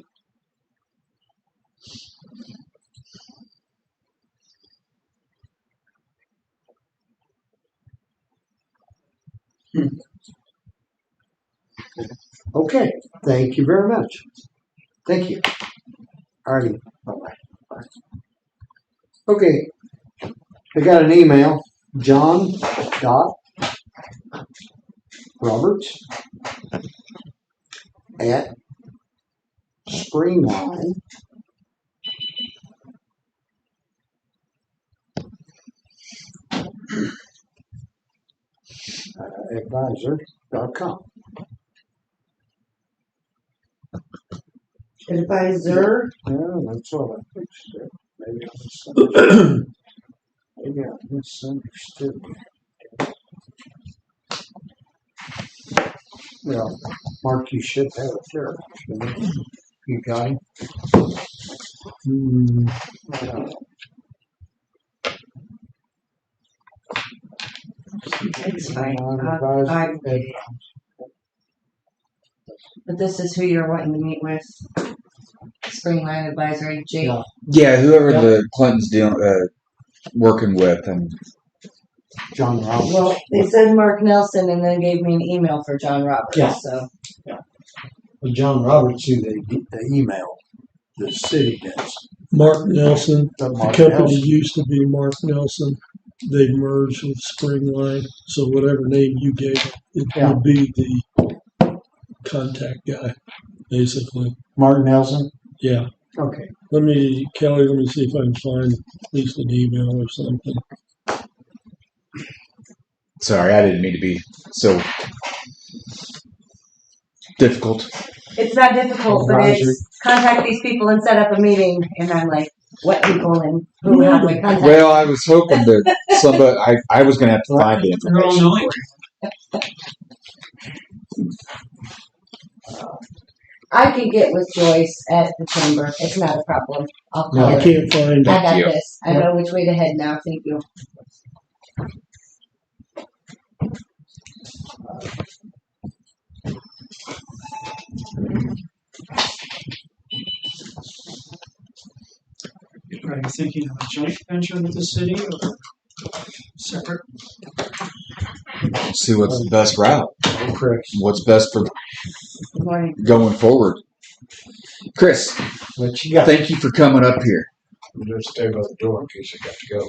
Okay. Thank you very much. Thank you. All righty. Bye-bye. Bye. Okay. I got an email. John dot Roberts at Springline advisor.com. Advisor. Yeah, that's what I fixed it. Maybe I misunderstood. Well, Mark, you should have it there. shouldn't you? You got him? It's fine. Advisor. But this is who you're wanting to meet with. Springline Advisory, Jake. Yeah. Yeah, whoever Yep. the Clintons working with, and John Roberts. Well, they said Mark Nelson and then gave me an email for John Roberts. Yeah. So Well, John Roberts, who they email, the city does. Mark Nelson, The the Mark company Nelson. used to be Mark Nelson. They merged with Spring Line, so whatever name you gave it Yeah. would be the contact guy, basically. Mark Nelson. Yeah. Okay. Kelly, let me see if I can find at least an email or something. sorry, I didn't mean to be so difficult. it's not difficult, but Advisory. it's contact these people and set up a meeting. And I'm like, what people and who have my contact? Well, I was hoping that somebody, I was going to have to find the They're all information. knowing. I can get with Joyce at the chamber. It's not a problem. I'll call I her. can't find I it. got you. this. I know which way to head now. Thank you. Are you thinking of a joint venture with the city or separate? See what's the best route. Chris. What's best for Good morning. going forward. Chris, What you got? thank you for coming up here. Just stay by the door in case I got to go.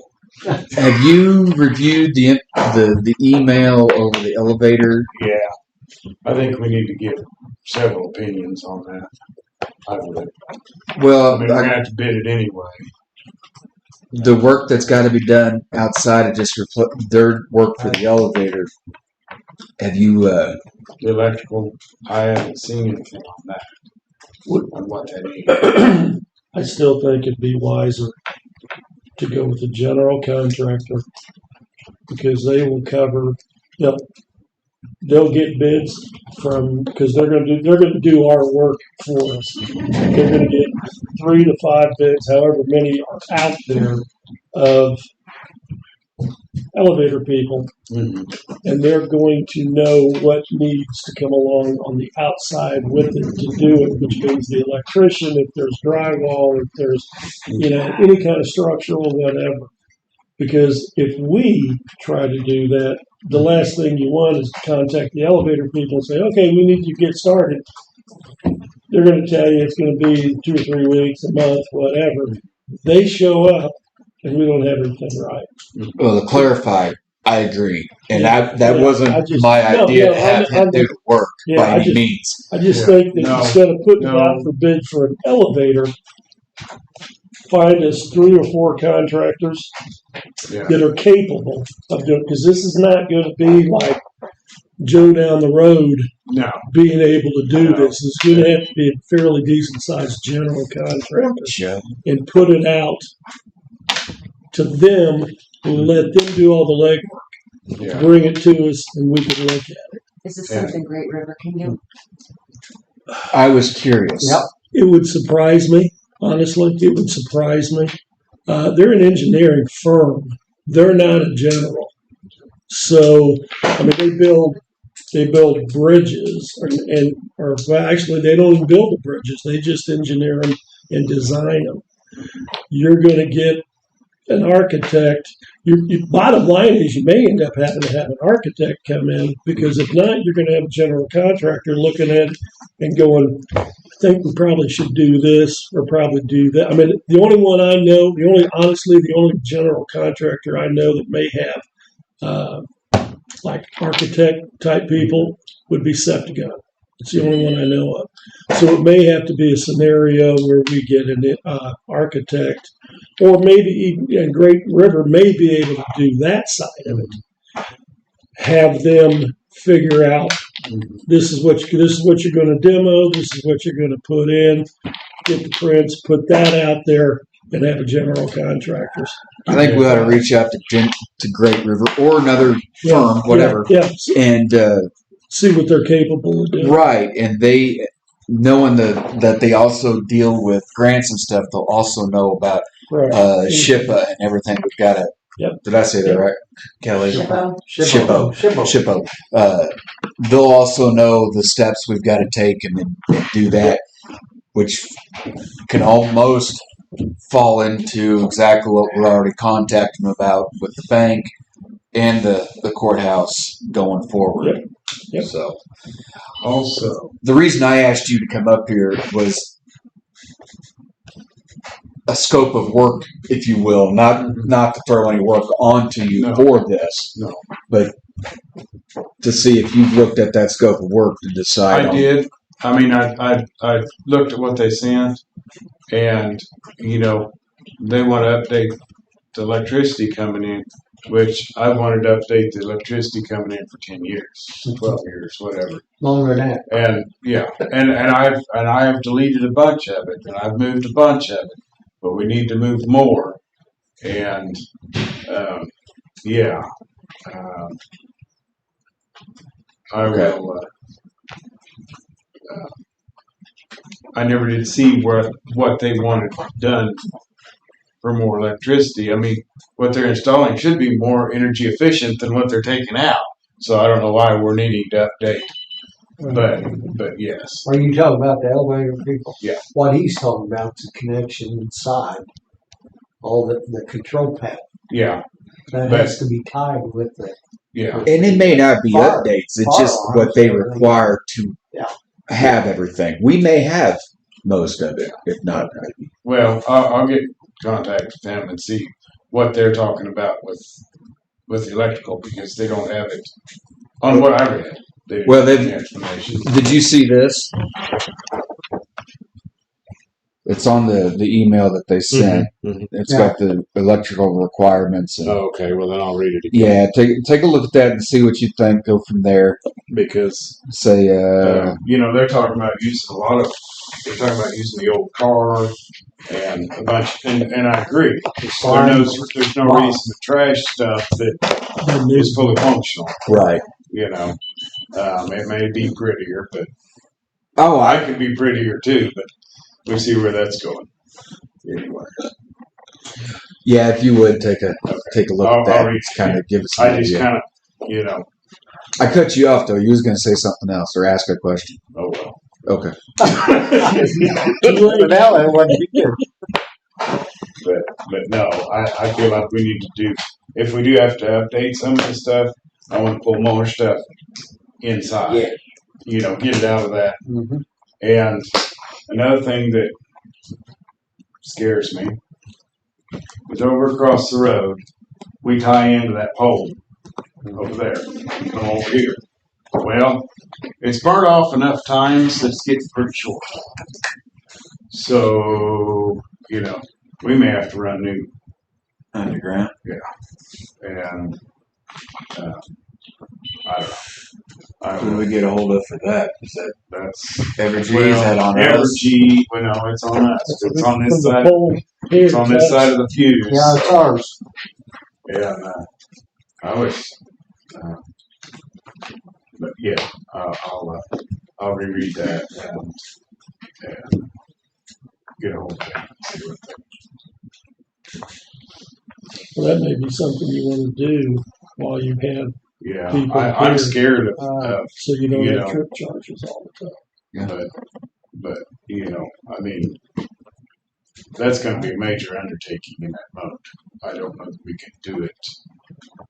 Have you reviewed the email over the elevator? Yeah, I think we need to get several opinions on that. I would. I Well, mean, we're gonna have to bid it anyway. the work that's got to be done outside of just their work for the elevator. Have you? The electrical, I haven't seen anything on that. On what that is. I still think it'd be wiser to go with a general contractor because they will cover. They'll get bids from because they're going to do our work for us. They're going to get 3 to 5 bids, however many are out there, of elevator people, Mhm. and they're going to know what needs to come along on the outside with it to do it, which means the electrician, if there's drywall, if there's, any kind of structural, whatever. Because if we try to do that, the last thing you want is to contact the elevator people and say, okay, we need you to get started. They're going to tell you it's going to be 2 or 3 weeks, a month, whatever. They show up and we don't have everything right. Well, to clarify, I agree, and that Yeah, wasn't I just- my no, idea no, to have I'm him do the work Yeah, by I any just- means. I just Yeah. think that No. instead of putting it No. out for bid for an elevator, find us 3 or 4 contractors Yeah. that are capable of doing, because this is not going to be like Joe down the road No. being able to do No. this. It's going to have to be a fairly decent sized general contractor Joe. and put it out to them and let them do all the legwork. Yeah. Bring it to us and we can look at it. Is this Yeah. something Great River can do? I was curious. Yep. It would surprise me, honestly. It would surprise me. They're an engineering firm. They're not a general. So, I mean, they build bridges, or actually, they don't even build the bridges. They just engineer them and design them. You're going to get an architect. Your bottom line is you may end up having to have an architect come in, because if not, you're going to have a general contractor looking at it and going, I think we probably should do this or probably do that. I mean, the only one I know, the only general contractor I know that may have like architect type people would be Septagon. It's the only one I know of. So it may have to be a scenario where we get an architect, or maybe even Great River may be able to do that side of it. Have them figure out this is what you're going to demo, this is what you're going to put in, get the prints, put that out there, and have a general contractors. I think we ought to reach out to Great River or another firm, whatever, Yeah, and see what they're capable of doing. right. And they, knowing that they also deal with grants and stuff, they'll also know about Right. SHPA and everything. We've got to. Yep. Did I say that right, Kelly? Shippo? SHPO. They'll also know the steps we've got to take and then do that, which can almost fall into exactly what we're already contacting about with the bank and the courthouse going forward. Yep. So Also, the reason I asked you to come up here was a scope of work, if you will, not to throw any work onto you No. for this, no, but to see if you've looked at that scope of work to decide I on. did. I mean, I looked at what they sent, and they want to update the electricity coming in, which I wanted to update the electricity coming in for 10 years, 12 years, whatever. Longer than that. And yeah, and I've deleted a bunch of it, and I've moved a bunch of it, but we need to move more. And I will. I never did see what they wanted done for more electricity. I mean, what they're installing should be more energy efficient than what they're taking out. So I don't know why we're needing to update. But yes. Are you talking about the elevator people? Yeah. What he's talking about is the connection inside, all the control panel. Yeah. That But- has to be tied with the. Yeah. And it may not be Fire- updates, it's fire just alarms what they and everything. require to Yeah. have everything. We may have most of it, if not. Well, I'll get in contact with them and see what they're talking about with the electrical, because they don't have it on what I read. They didn't Well, have they've- the explanation. Did you see this? It's on the email that they sent. Mhm. It's got the electrical requirements. And, Oh, okay, well then I'll read it again. yeah, take a look at that and see what you think. Go from there. Because Say, They're talking about using they're talking about using the old car and a bunch, and I agree. There's no reason to trash stuff that is fully functional. right. It may be prettier, but Oh, I could be prettier too, but we see where that's going. Anyway. Yeah, if you would take a look at that, I'll read kind of give us an I just idea. kind of, you know, I cut you off though. You was going to say something else or ask a question. oh well. Okay. But now it wasn't here. But no, I feel like we need to do, if we do have to update some of the stuff, I want to pull more stuff inside. Yeah. You know, get it out of that. Mhm. And another thing that scares me is over across the road, we tie into that pole over there, come over here. Well, it's burnt off enough times that it's getting pretty short. So, you know, we may have to run new. Underground. And I don't know. Who do we get a hold of for that? Is that That's Evergy? Is that on us? Evergy. Well, no, it's on us. It's on this From the side. pole here, It's on this side of the fuse. Yeah, it's ours. And I wish. But yeah, I'll reread that and get a hold of that. See what Well, that may be something you want to do while you have, yeah, People I'm here. scared of so you don't You have know. trip charges all the time. but you know, I mean, that's going to be a major undertaking in that moat. I don't know that we can do it.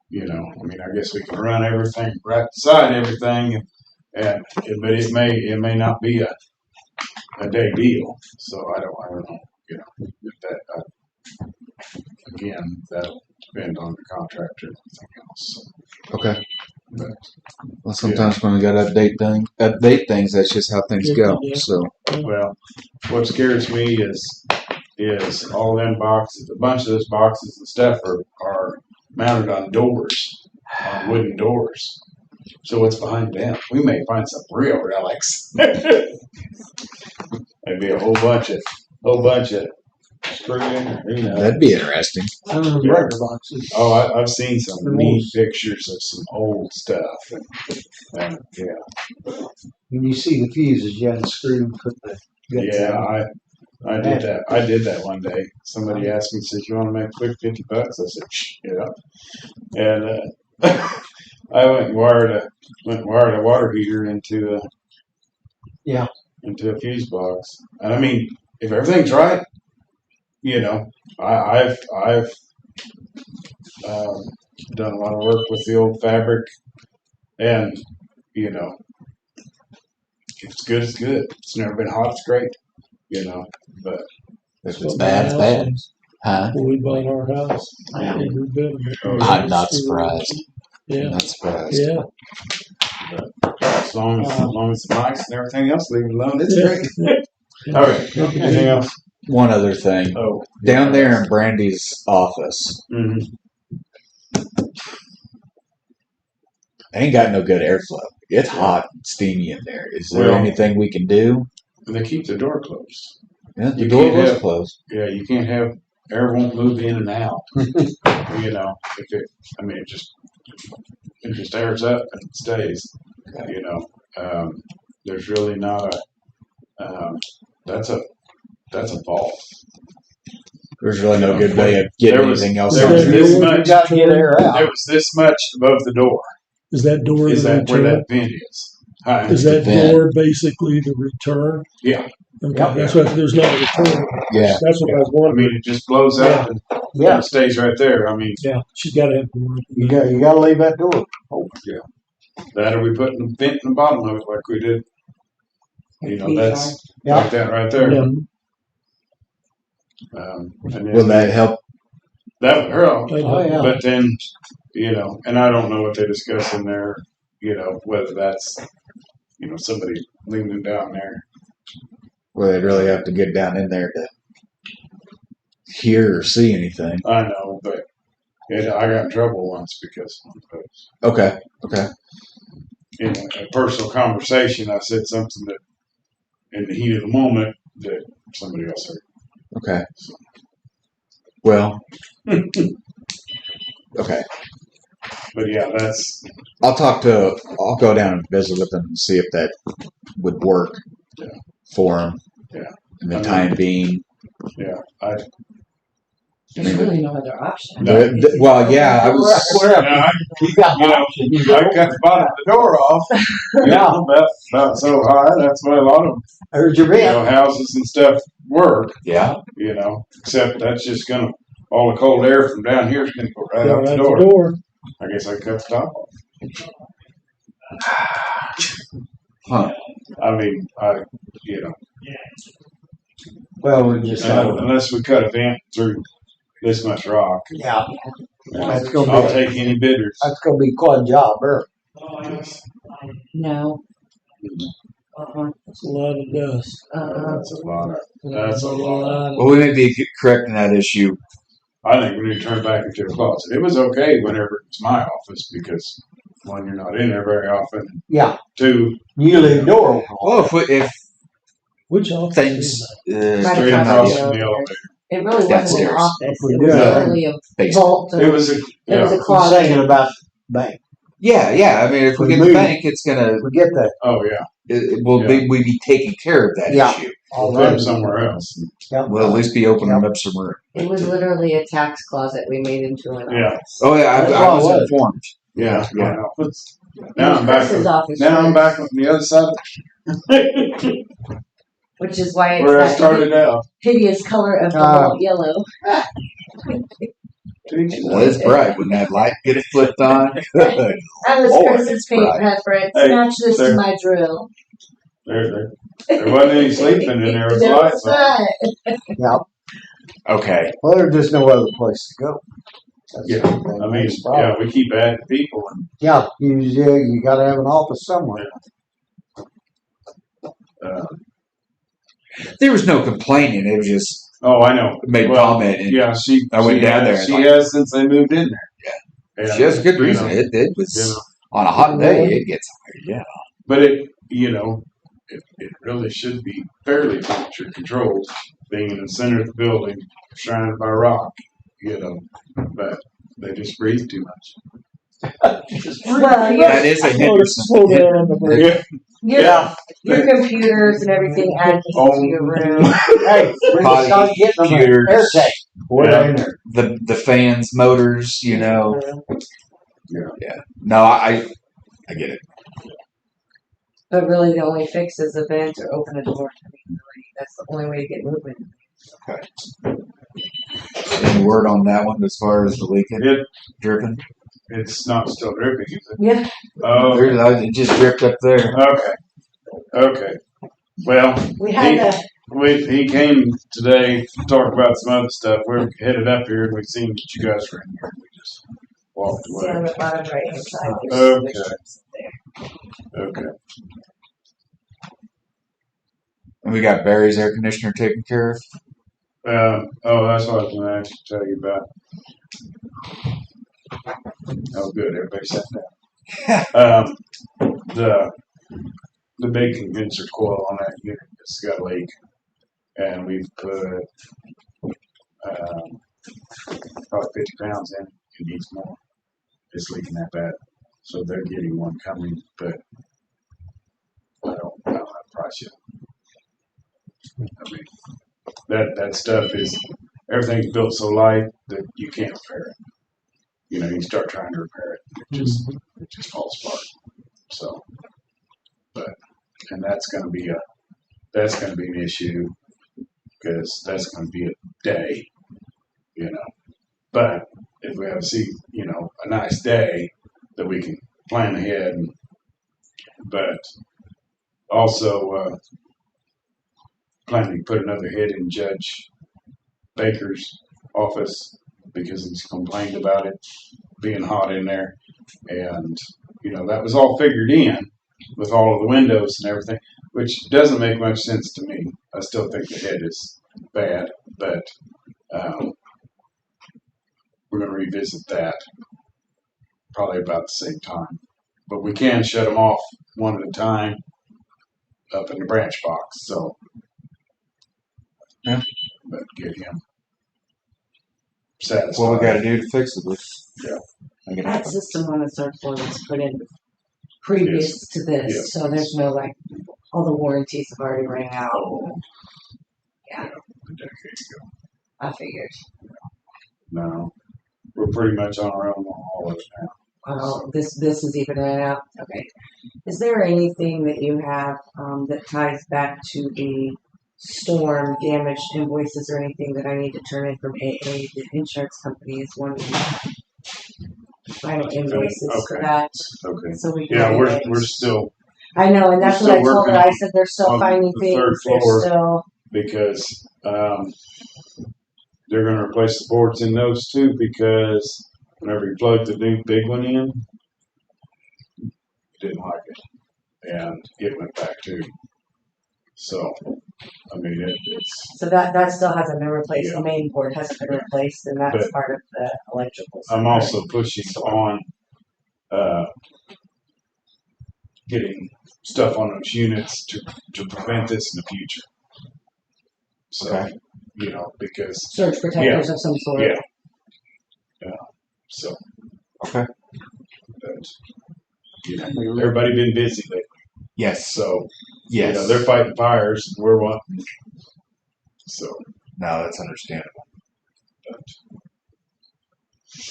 You know, I mean, I guess we can run everything right beside everything, but it may not be a day deal. So I don't know. You know, if that again, that'll depend on the contractor and everything else. Okay. But Well, sometimes when we got to update things, that's just how things go. Yeah. So, well, what scares me is all them boxes. A bunch of those boxes and stuff are mounted on doors, on wooden doors. So what's behind them? We may find some real relics. Maybe a whole bunch of screwing. Who knows? that'd be interesting. Record boxes. Oh, I've seen some neat pictures of some old stuff, and yeah, When you see the fuses, you had to screw and put the. yeah. I did that. I did that one day. Somebody asked me, says, "You want to make a quick $50?" I said, "Yeah." And I went and wired a water heater into a fuse box. And I mean, if everything's right, you know, I've done a lot of work with the old fabric, and you know, if it's good, it's good. It's never been hot, it's great. You know, but If it's bad, it's bad. Huh? When we bought our house, every bit of it. I'm not surprised. Yeah, Not surprised. yeah. as long as it's nice and everything else, leave it alone. It's Yeah. great. All right. Anything else? One other thing. Oh, Down there in Brandy's office, hmm they ain't got no good airflow. It's hot and steamy in there. Is there Well- anything we can do? They keep the door closed. Yeah, the You door can't was have- closed. Yeah, you can't have air won't move in and out. You know, it just airs up and it stays. You know, there's really not that's a vault. There's really no good way of getting There was- anything else. there on was there. this You much. got to get air out. There was this much above the door. Is that door Is the that where return? that vent is? Hi. Is that vent. door basically the return? Yeah. Okay, Yep. that's what, there's not a return. Yeah. That's what I was I wondering. mean, it just blows up and Yeah, it stays right there. I mean, Yeah, she's gotta have door. you got to leave that door. that or we put the vent in the bottom of it like we did. You know, that's Yeah. like that right there. Yeah. And then Will that help? that would help. Oh, yeah. But then, you know, and I don't know what they discuss in there, you know, whether that's, you know, somebody leaning down there. Will they really have to get down in there to hear or see anything? I know, but I got in trouble once because Okay. Okay. in a personal conversation, I said something that in the heat of the moment that somebody else heard. Okay. Well. Okay. But yeah, that's, I'll go down and visit with them and see if that would work Yeah. for them. Yeah. In the time being. yeah, There's really no other option. Well, yeah, I was. Yeah, You got you know, options. I cut the bottom of the door off. Yeah. About so high. That's why a lot of There's your rent. houses and stuff work. Yeah. Except that's just gonna all the cold air from down here is gonna go right Go out the out door. the door. I guess I cut the top off. Huh. I mean, Well, we just unless we cut a vent through this much rock, yeah. That's I'll gonna be take any bidders. that's gonna be quite a job, there. No. Uh-uh. It's a lot of dust. That's a lot of. That's a lot. Well, we may be correcting that issue. I think we need to turn it back into a closet. It was okay whenever it was my office because one, you're not in there very often. Yeah. Two, You leave the door open. Well, if Which office things is that? Right straight across across the from the elevator. elevator. It really wasn't Downstairs. an office. It was Yeah. literally a basement. vault. It was a It was yeah. a I'm closet. thinking about bank. Yeah. I mean, if we get the bank, it's gonna. We get that. Oh yeah. We be taking care of that Yeah. issue. All We'll put them right. somewhere else. Yeah. We'll at least be opening up some room. It was literally a tax closet we made into an Yeah. office. Oh yeah, I was informed. Yeah. Yeah. Now I'm back. Chris's office. Now I'm was, back on the other side, Which is why it's where I that started out. hideous color of the Ah. whole yellow. Well, it's bright when that light gets flipped on. That was Lord, Chris's it's paint bright. preference. Hey, Match this there. to my drill. There wasn't any sleeping in there with lights on. Yeah. Okay. Well, there's just no other place to go. That's Yeah. the thing. I mean, That's the problem. yeah, we keep adding people and, Yeah, you gotta have an office somewhere. There was no complaining. It was just oh, I know. made Well, comment. And Yeah, I went down there and She like- has since they moved in there. Yeah. She has a good You reason. know, It was you know. on a hot day. It gets yeah. But it really should be fairly temperature controlled, being in the center of the building, surrounded by rock, but they just breathe too much. Well, That is a Henderson. Slow down on the brake. Your computers and everything add heat to your room. Hey, we Potty, start getting them computers. air tech. Boy, they're in there. The fans, motors. Yeah. No, I get it. But really, the only fix is a vent or open a door. I mean, really, that's the only way to get movement. Any word on that one as far as the leaking, dripping? It's not still dripping, is it? Yeah. Oh, It just dripped up there. okay. Well, We had he came today to talk about some other stuff. We're headed up here and we seen that you guys were in here. We just walked on away. the bottom right hand side. Okay. Okay. And we got Barry's air conditioner taken care of. That's what I was going to actually tell you about. Oh, good. Everybody sat down. The big condenser coil on that unit has got a leak, and we've put probably 50 pounds in. It needs more. It's leaking that bad, so they're getting one coming, but I don't have a price yet. I mean, that stuff is everything's built so light that you can't repair it. You start trying to repair it, it just falls apart. So, and that's going to be an issue because that's going to be a day, But if we have a nice day that we can plan ahead, but also planning to put another head in Judge Baker's office because he's complained about it being hot in there. And, that was all figured in with all of the windows and everything, which doesn't make much sense to me. I still think the head is bad, but we're going to revisit that probably about the same time. But we can shut them off one at a time up in the branch box. So, but get him satisfied. What we got to do to fix it? Make it That happen. system on the third floor was put in previous to this, Yes. so there's no all the warranties have already ran out. Yeah, A decade ago. I figured. No, we're pretty much on our own on all of it now. This is even it out. Okay. Is there anything that you have that ties back to the storm damage invoices or anything that I need to turn in from AA? The insurance company is one of the final invoices for Okay. that. Okay. So we can Yeah, get it. we're still, I know, and that's we're what I still told her. working I said they're still on finding the things. third They're floor. still because they're going to replace the boards in those too, because whenever you plug the new big one in, didn't like it, and it went back too. So, I mean, it's. so that still hasn't been replaced. Yeah. The main board hasn't been replaced, and that's But part of the electrical. I'm also pushing on getting stuff on those units to prevent this in the future. So, Okay. you know, because surge protectors of some sort. yeah, so. Okay. But, you know, everybody been busy lately, Yes. so Yes. you know they're fighting fires. We're one. So No, that's understandable.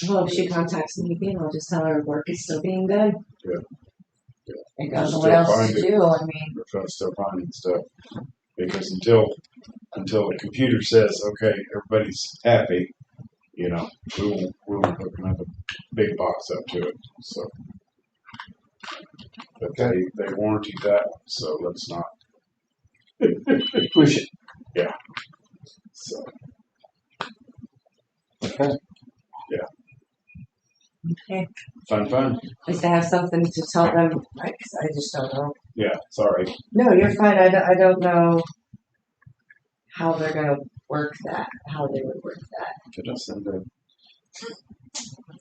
Well, if she contacts me again, I'll just tell her work is still being done. Yeah. Yeah. And don't know Still what else to find it. do. I mean, we're trying to still finding stuff because until the computer says okay, everybody's happy, you know, we won't hook another big box up to it. So, but they warranted that, so let's not push it. Yeah. So. Okay. okay. Fun. At least I have something to tell them. I just don't know. Yeah, sorry. No, you're fine. I don't know how they're gonna work that. How they would work that. Could I send a...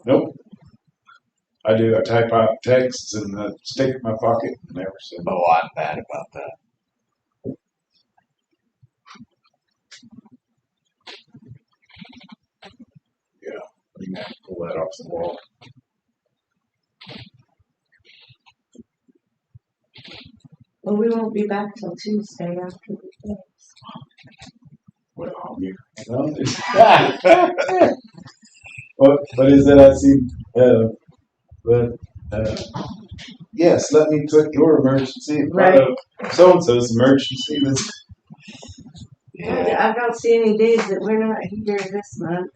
Nope. I do. I type out texts and stick it in my pocket and never send them. Oh, I'm bad about that. Yeah, you can have to pull that off the wall. Well, we won't be back till Tuesday after the day. Well, I'll be... what is it I see? Yes, let me put your emergency in front of so-and-so's emergency. Yeah. I don't see any days that we're not here this month.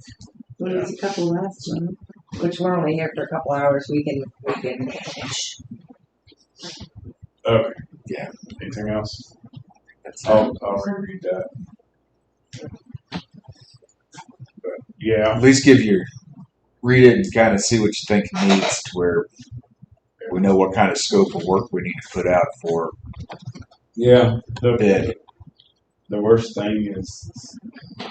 We was a couple last month, which we're only here for a couple hours. We can manage. Okay. Yeah. Anything else? That's I'll reread that. But yeah. At least read it and kind of see what you think it needs to where we know what kind of scope of work we need to put out for Yeah. bid. The worst thing is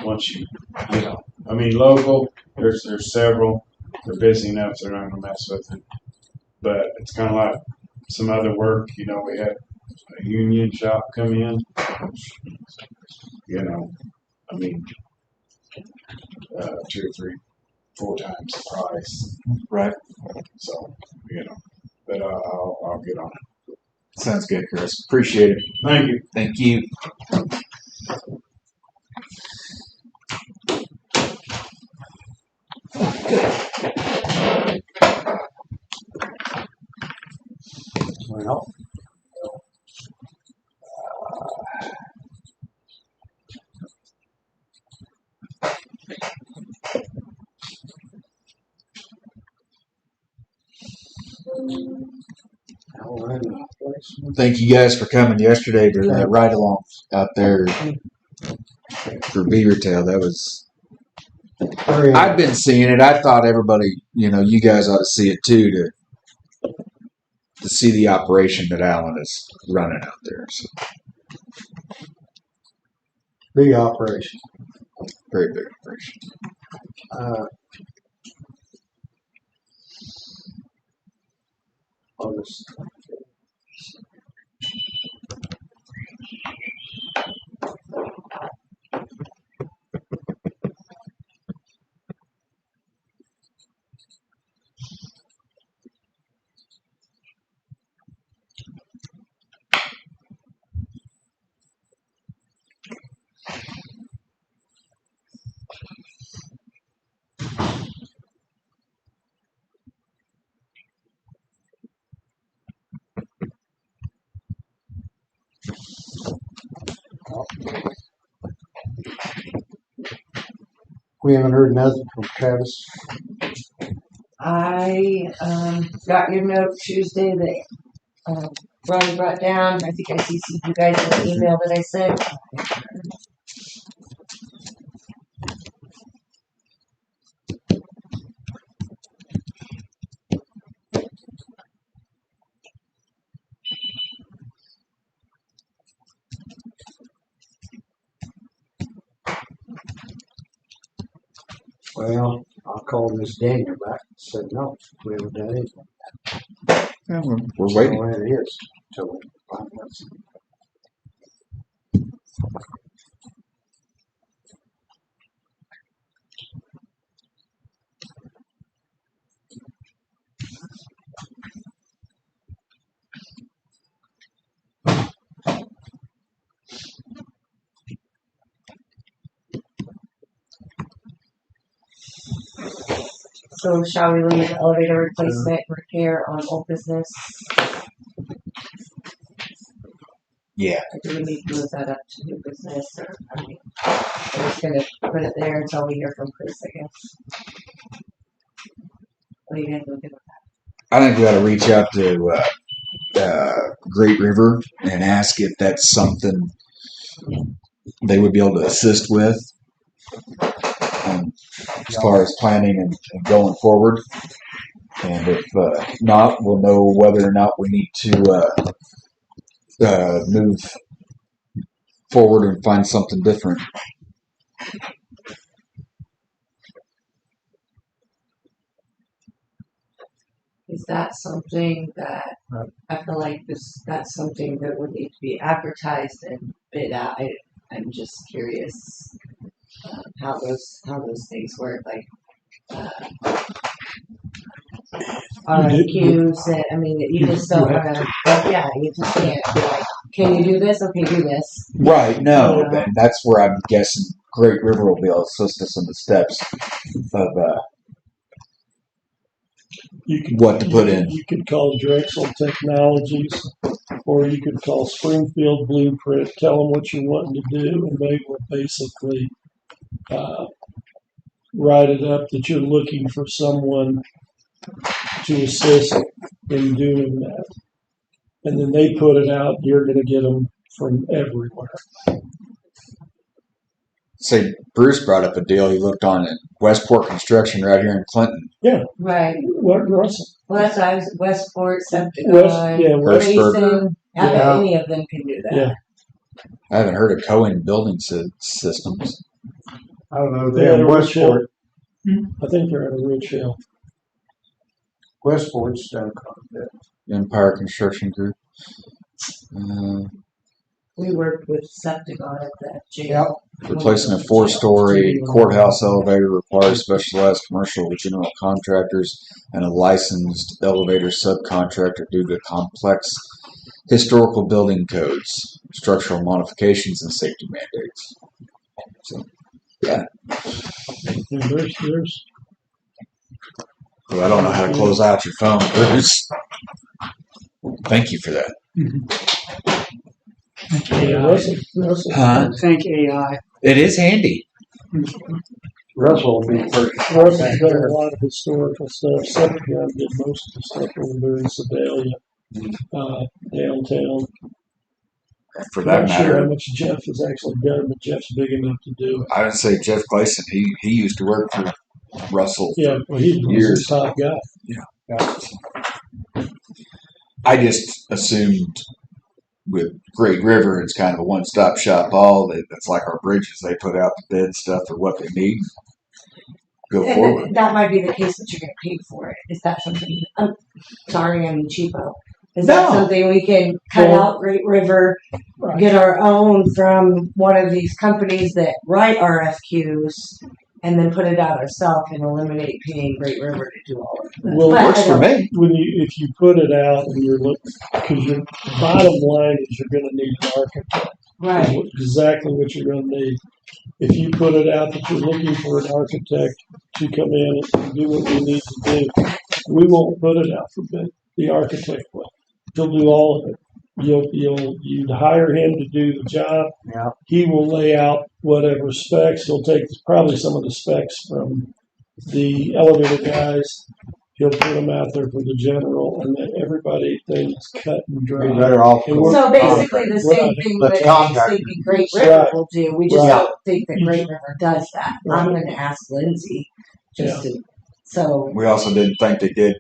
once you know, I mean, local, there's several. They're busy enough, they're not going to mess with it. But it's kind of like some other work. You know, we had a union shop come in. You know, I mean, 2 or 3, 4 times the price. Right. So, you know, but I'll get on it. Sounds good, Chris. Appreciate it. Thank you. Thank you. Well, all right. Thank you guys for coming yesterday to that ride along out there for Beaver Tail. That was. I've been seeing it. I thought everybody, you guys ought to see it too to see the operation that Alan is running out there. So, Big operation. very big operation. August. We haven't heard nothing from Travis. I got your note Tuesday that Ronnie brought down. I think I CC'd you guys in the email that I sent. Well, I called Miss Daniel back and said, no, we haven't done anything. Yeah, we're waiting. So it is till we find out. So shall we leave elevator replacement repair on old business? Yeah. Or do we need to move that up to new business? Or I mean, we're just gonna put it there until we hear from Chris, I guess. What are you guys looking at? I think we ought to reach out to Great River and ask if that's something they would be able to assist with as far as planning and going forward. And if not, we'll know whether or not we need to move forward and find something different. Is that something that I feel like that's something that would need to be advertised and bid out? I'm just curious how those things work, like RFQs. I mean, you just don't want to. Yeah, you just can't be like, can you do this? Okay, do this. Right. No, and that's where I'm guessing Great River will be able to assist us in the steps of what to put in. You could call Drexel Technologies, or you could call Springfield Blueprint, tell them what you're wanting to do, and they will basically write it up that you're looking for someone to assist in doing that. And then they put it out, you're going to get them from everywhere. Say, Bruce brought up a deal he looked on at Westport Construction right here in Clinton. Yeah. Right. What, Russell? Well, that's why I was Westport, Septicon, Hirschberger. Mason. I bet any of them can do that. Yeah. I haven't heard of Cohen Building Systems. I don't know. They're They're out in of Rich Hill. Westport. I think they're out of Rich Hill. Westport's done quite a bit. Empire Construction Group. We worked with Septicon at the jail. Replacing a 4-story courthouse elevator requires specialized commercial general contractors and a licensed elevator subcontractor due to complex historical building codes, structural modifications, and safety mandates. So, yeah. And there's Well, I don't know how to close out your phone, Bruce. Thank you for that. Russell. Huh? Thank AI. It is handy. Russell will be first. Russell's done a lot of historical stuff. Septicon did most of the stuff over there in Sedalia, downtown. For that Not sure how matter, much Jeff has actually done, but Jeff's big enough to do it. I would say Jeff Gleason. He used to work for Russell. Yeah, well, he's Years. the top guy. I just assumed with Great River, it's kind of a one-stop shop. That's like our bridges. They put out the bid stuff for what they need. Go forward. That might be the case that you're going to pay for it. Is that something? I'm sorry, I mean cheapo. Is that something we can cut out Great River, get our own from one of these companies that write RFQs, and then put it out ourselves and eliminate paying Great River to do all of it? Well, But works I for don't- me. If you put it out and you're looking, because your bottom line is you're going to need an architect. Right. Exactly what you're going to need. If you put it out that you're looking for an architect to come in and do what we need to do, we won't put it out for bid. The architect will. He'll do all of it. you'd hire him to do the job. Yeah. He will lay out whatever specs. He'll take probably some of the specs from the elevator guys. He'll put them out there for the general, and then everybody thinks cut and We dry. better off. And we're- So basically the same Right. thing The that contractor. thinking Great River Right. will do. We just Right. don't think that Great River does that. I'm Right. gonna ask Lindsay just to, so We also didn't think they did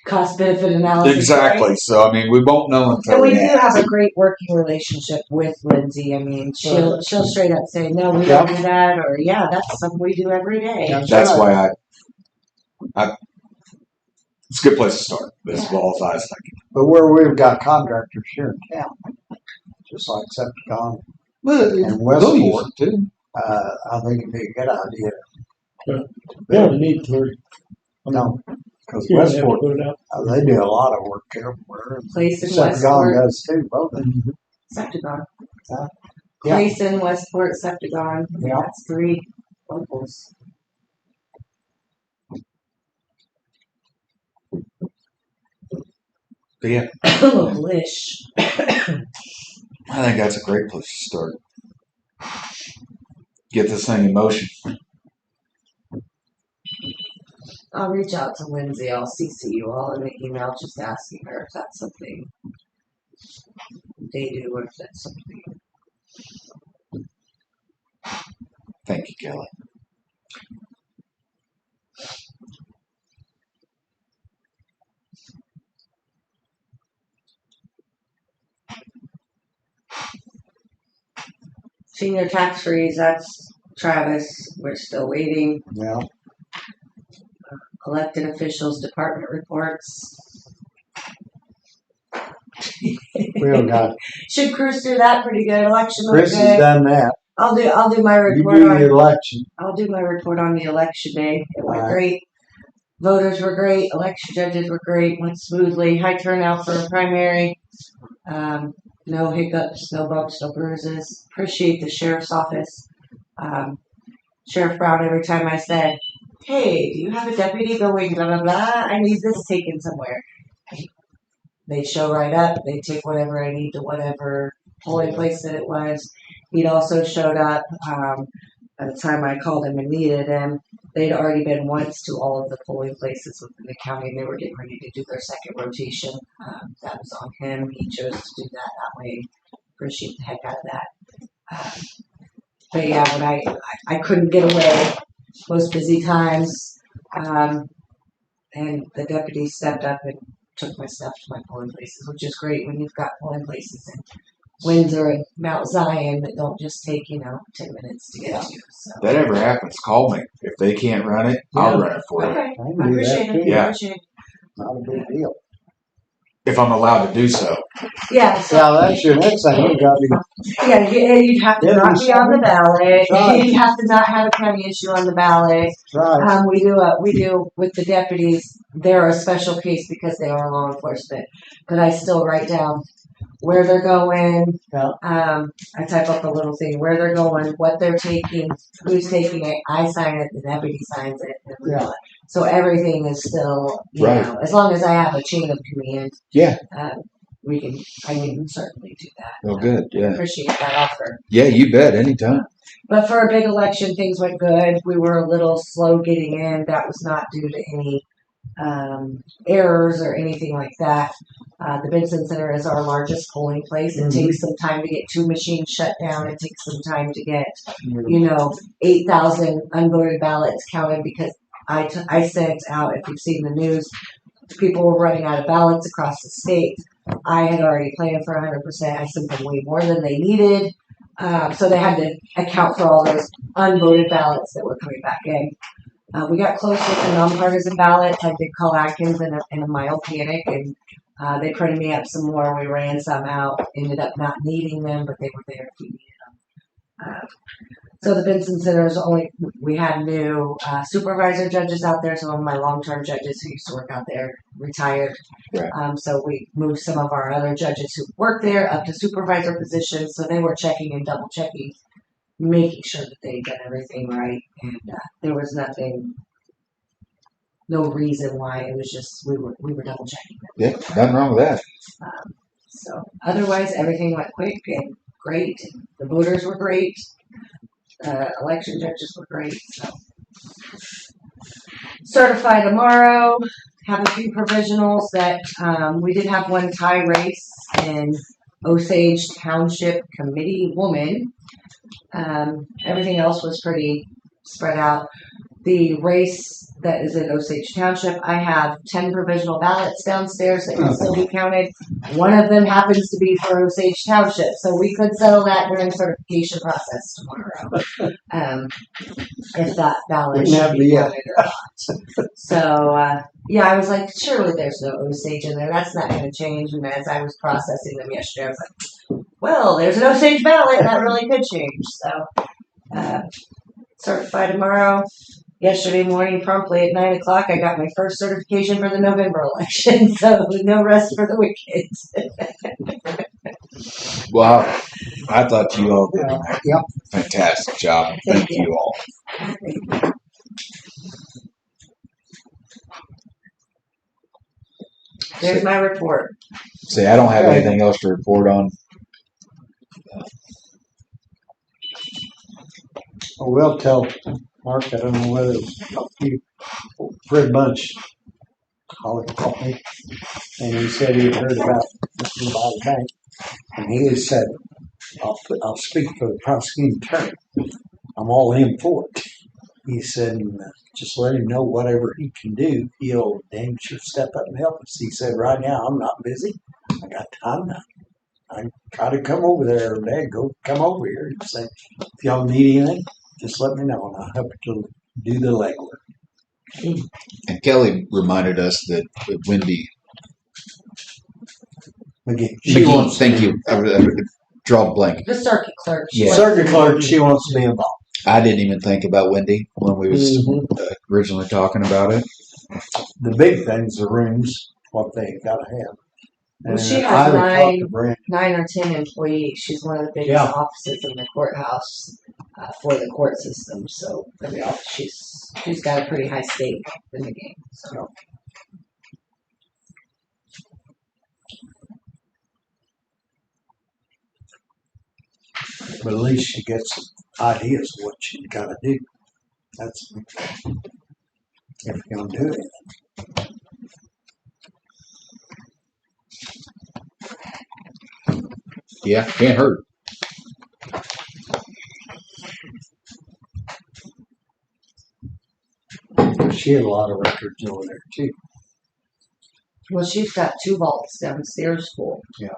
cost benefit analysis. exactly. right? So I mean, we won't know until And we we do ask. have a great working relationship with Lindsay. I mean, she'll straight up say, no, we don't do that, or yeah, that's something we do every day. That's why it's a good place to start. This is all I was thinking. But where we've got contractors here in town, just like Septicon and Westport, too. I think it'd be a good idea. We only need 3. No, because You don't have to Westport, put it out. they do a lot of work everywhere. Place in Septicon Westport, does too, both of them. Septagon. Huh? Yeah. Place in Westport, Septagon. Yeah. That's 3 locals. But yeah, Localish. I think that's a great place to start. Get this thing in motion. I'll reach out to Lindsay. I'll CC you all in the email just asking her if that's something they do or if that's something. Thank you, Kelly. Senior tax freeze, that's Travis. We're still waiting. Yeah. Elected officials, department reports. We don't got, Should cruise through that pretty good. Election looked Chris has good. done that. I'll do my You report do on the election. I'll do my report on the election day. It went Alright. great. Voters were great. Election judges were great. Went smoothly. High turnout for a primary. No hiccups, no bumps, no bruises. Appreciate the sheriff's office. Sheriff Brown, every time I said, hey, do you have a deputy going blah, blah, blah? I need this taken somewhere. They show right up. They take whatever I need to whatever polling place that it was. He'd also showed up at the time I called him and needed him. They'd already been once to all of the polling places within the county, and they were getting ready to do their second rotation. That was on him. He chose to do that way. Appreciate the heck out of that. But yeah, when I couldn't get away, most busy times, and the deputy stepped up and took my stuff to my polling places, which is great when you've got polling places in Windsor and Mount Zion that don't just take 10 minutes to get to. So. If that ever happens, call me. If they can't run it, I'll run it for you. Okay, I I can do appreciate that it. too. Yeah. Appreciate it. Not a big deal. If I'm allowed to do so. Yeah, so Yeah, that's your next thing. You got to yeah, you'd have to Yeah, not be on the ballot. Right. You'd have to not have a county issue on the ballot. try. We do with the deputies. They're a special case because they are law enforcement. But I still write down where they're going. Yeah. I type up a little thing where they're going, what they're taking, who's taking it. I sign it, the deputy signs it. And we Yeah. do it. So everything is still, Right. as long as I have a chain of command. Yeah. I can certainly do that. Oh, good. Yeah. Appreciate that offer. Yeah, you bet. Anytime. But for a big election, things went good. We were a little slow getting in. That was not due to any errors or anything like that. The Benson Center is our largest polling place. It takes some time to get 2 machines shut down. It takes some time to get, 8,000 unvoted ballots counted because I sent out, if you've seen the news, people were running out of ballots across the state. I had already planned for 100%. I sent them way more than they needed. So they had to account for all those unvoted ballots that were coming back in. We got close with the nonpartisan ballots. I did call Atkins in a mild panic, and they printed me up some more. We ran some out. Ended up not needing them, but they were there if we needed them. So the Benson Center is we had new supervisor judges out there. Some of my long-term judges who used to work out there retired. Right. So we moved some of our other judges who worked there up to supervisor positions. So they were checking and double checking, making sure that they did everything right. And there was no reason why. It was just we were double checking them. Yeah, nothing wrong with that. So otherwise, everything went quick and great. The voters were great. Election judges were great. So certify tomorrow. Have a few provisionals that we did have one tie race in Osage Township Committee woman. Everything else was pretty spread out. The race that is in Osage Township, I have 10 provisional ballots downstairs that can still be counted. One of them happens to be for Osage Township, so we could settle that during certification process tomorrow. If that ballot Wouldn't that should be be counted or not. So, yeah, I was like, surely there's no Osage in there. That's not going to change. And as I was processing them yesterday, I was like, well, there's an Osage ballot. That really could change. So, certify tomorrow. Yesterday morning, promptly at 9 o'clock, I got my first certification for the November election. So, no rest for the wicked. Well, I thought you all did a Yep. fantastic job. Thank you all. There's my report. See, I don't have anything else to report on. Oh, we'll tell Mark, I don't know whether you, Fred Bunch called me, and he said he had heard about the bank, and he said, I'll speak for the prosecuting attorney. I'm all in for it. He said, just let him know whatever he can do. He'll damn sure step up and help us. He said, right now I'm not busy. I got time now. I try to come over there every day. Come over here. He said, if y'all need anything, just let me know, and I'll help you to do the legwork. And Kelly reminded us that Wendy McGee, thank you. Draw a blank. The circuit clerk. Yeah. circuit clerk, she wants to be involved. I didn't even think about Wendy when we was originally talking about it. The big things, the rooms, what they got to have. Well, she And has I would talk to Brent. 9 or 10 employees. She's one of the biggest Yeah. offices in the courthouse for the court system. So she's got a pretty high stake in the game. So. But at least she gets ideas of what she's got to do. That's if you're going to do it. Yeah, can't hurt. She had a lot of records over there too. Well, she's got 2 vaults downstairs full. Yeah.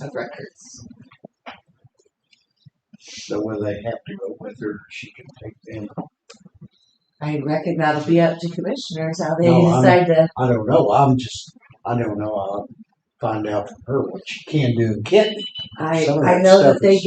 Of records. So whether they have to go with her, she can take them. I reckon that'll be up to commissioners how they No, decide to. I don't know. I don't know. I'll find out from her what she can do and can't do. I Some of I that know stuff that they is-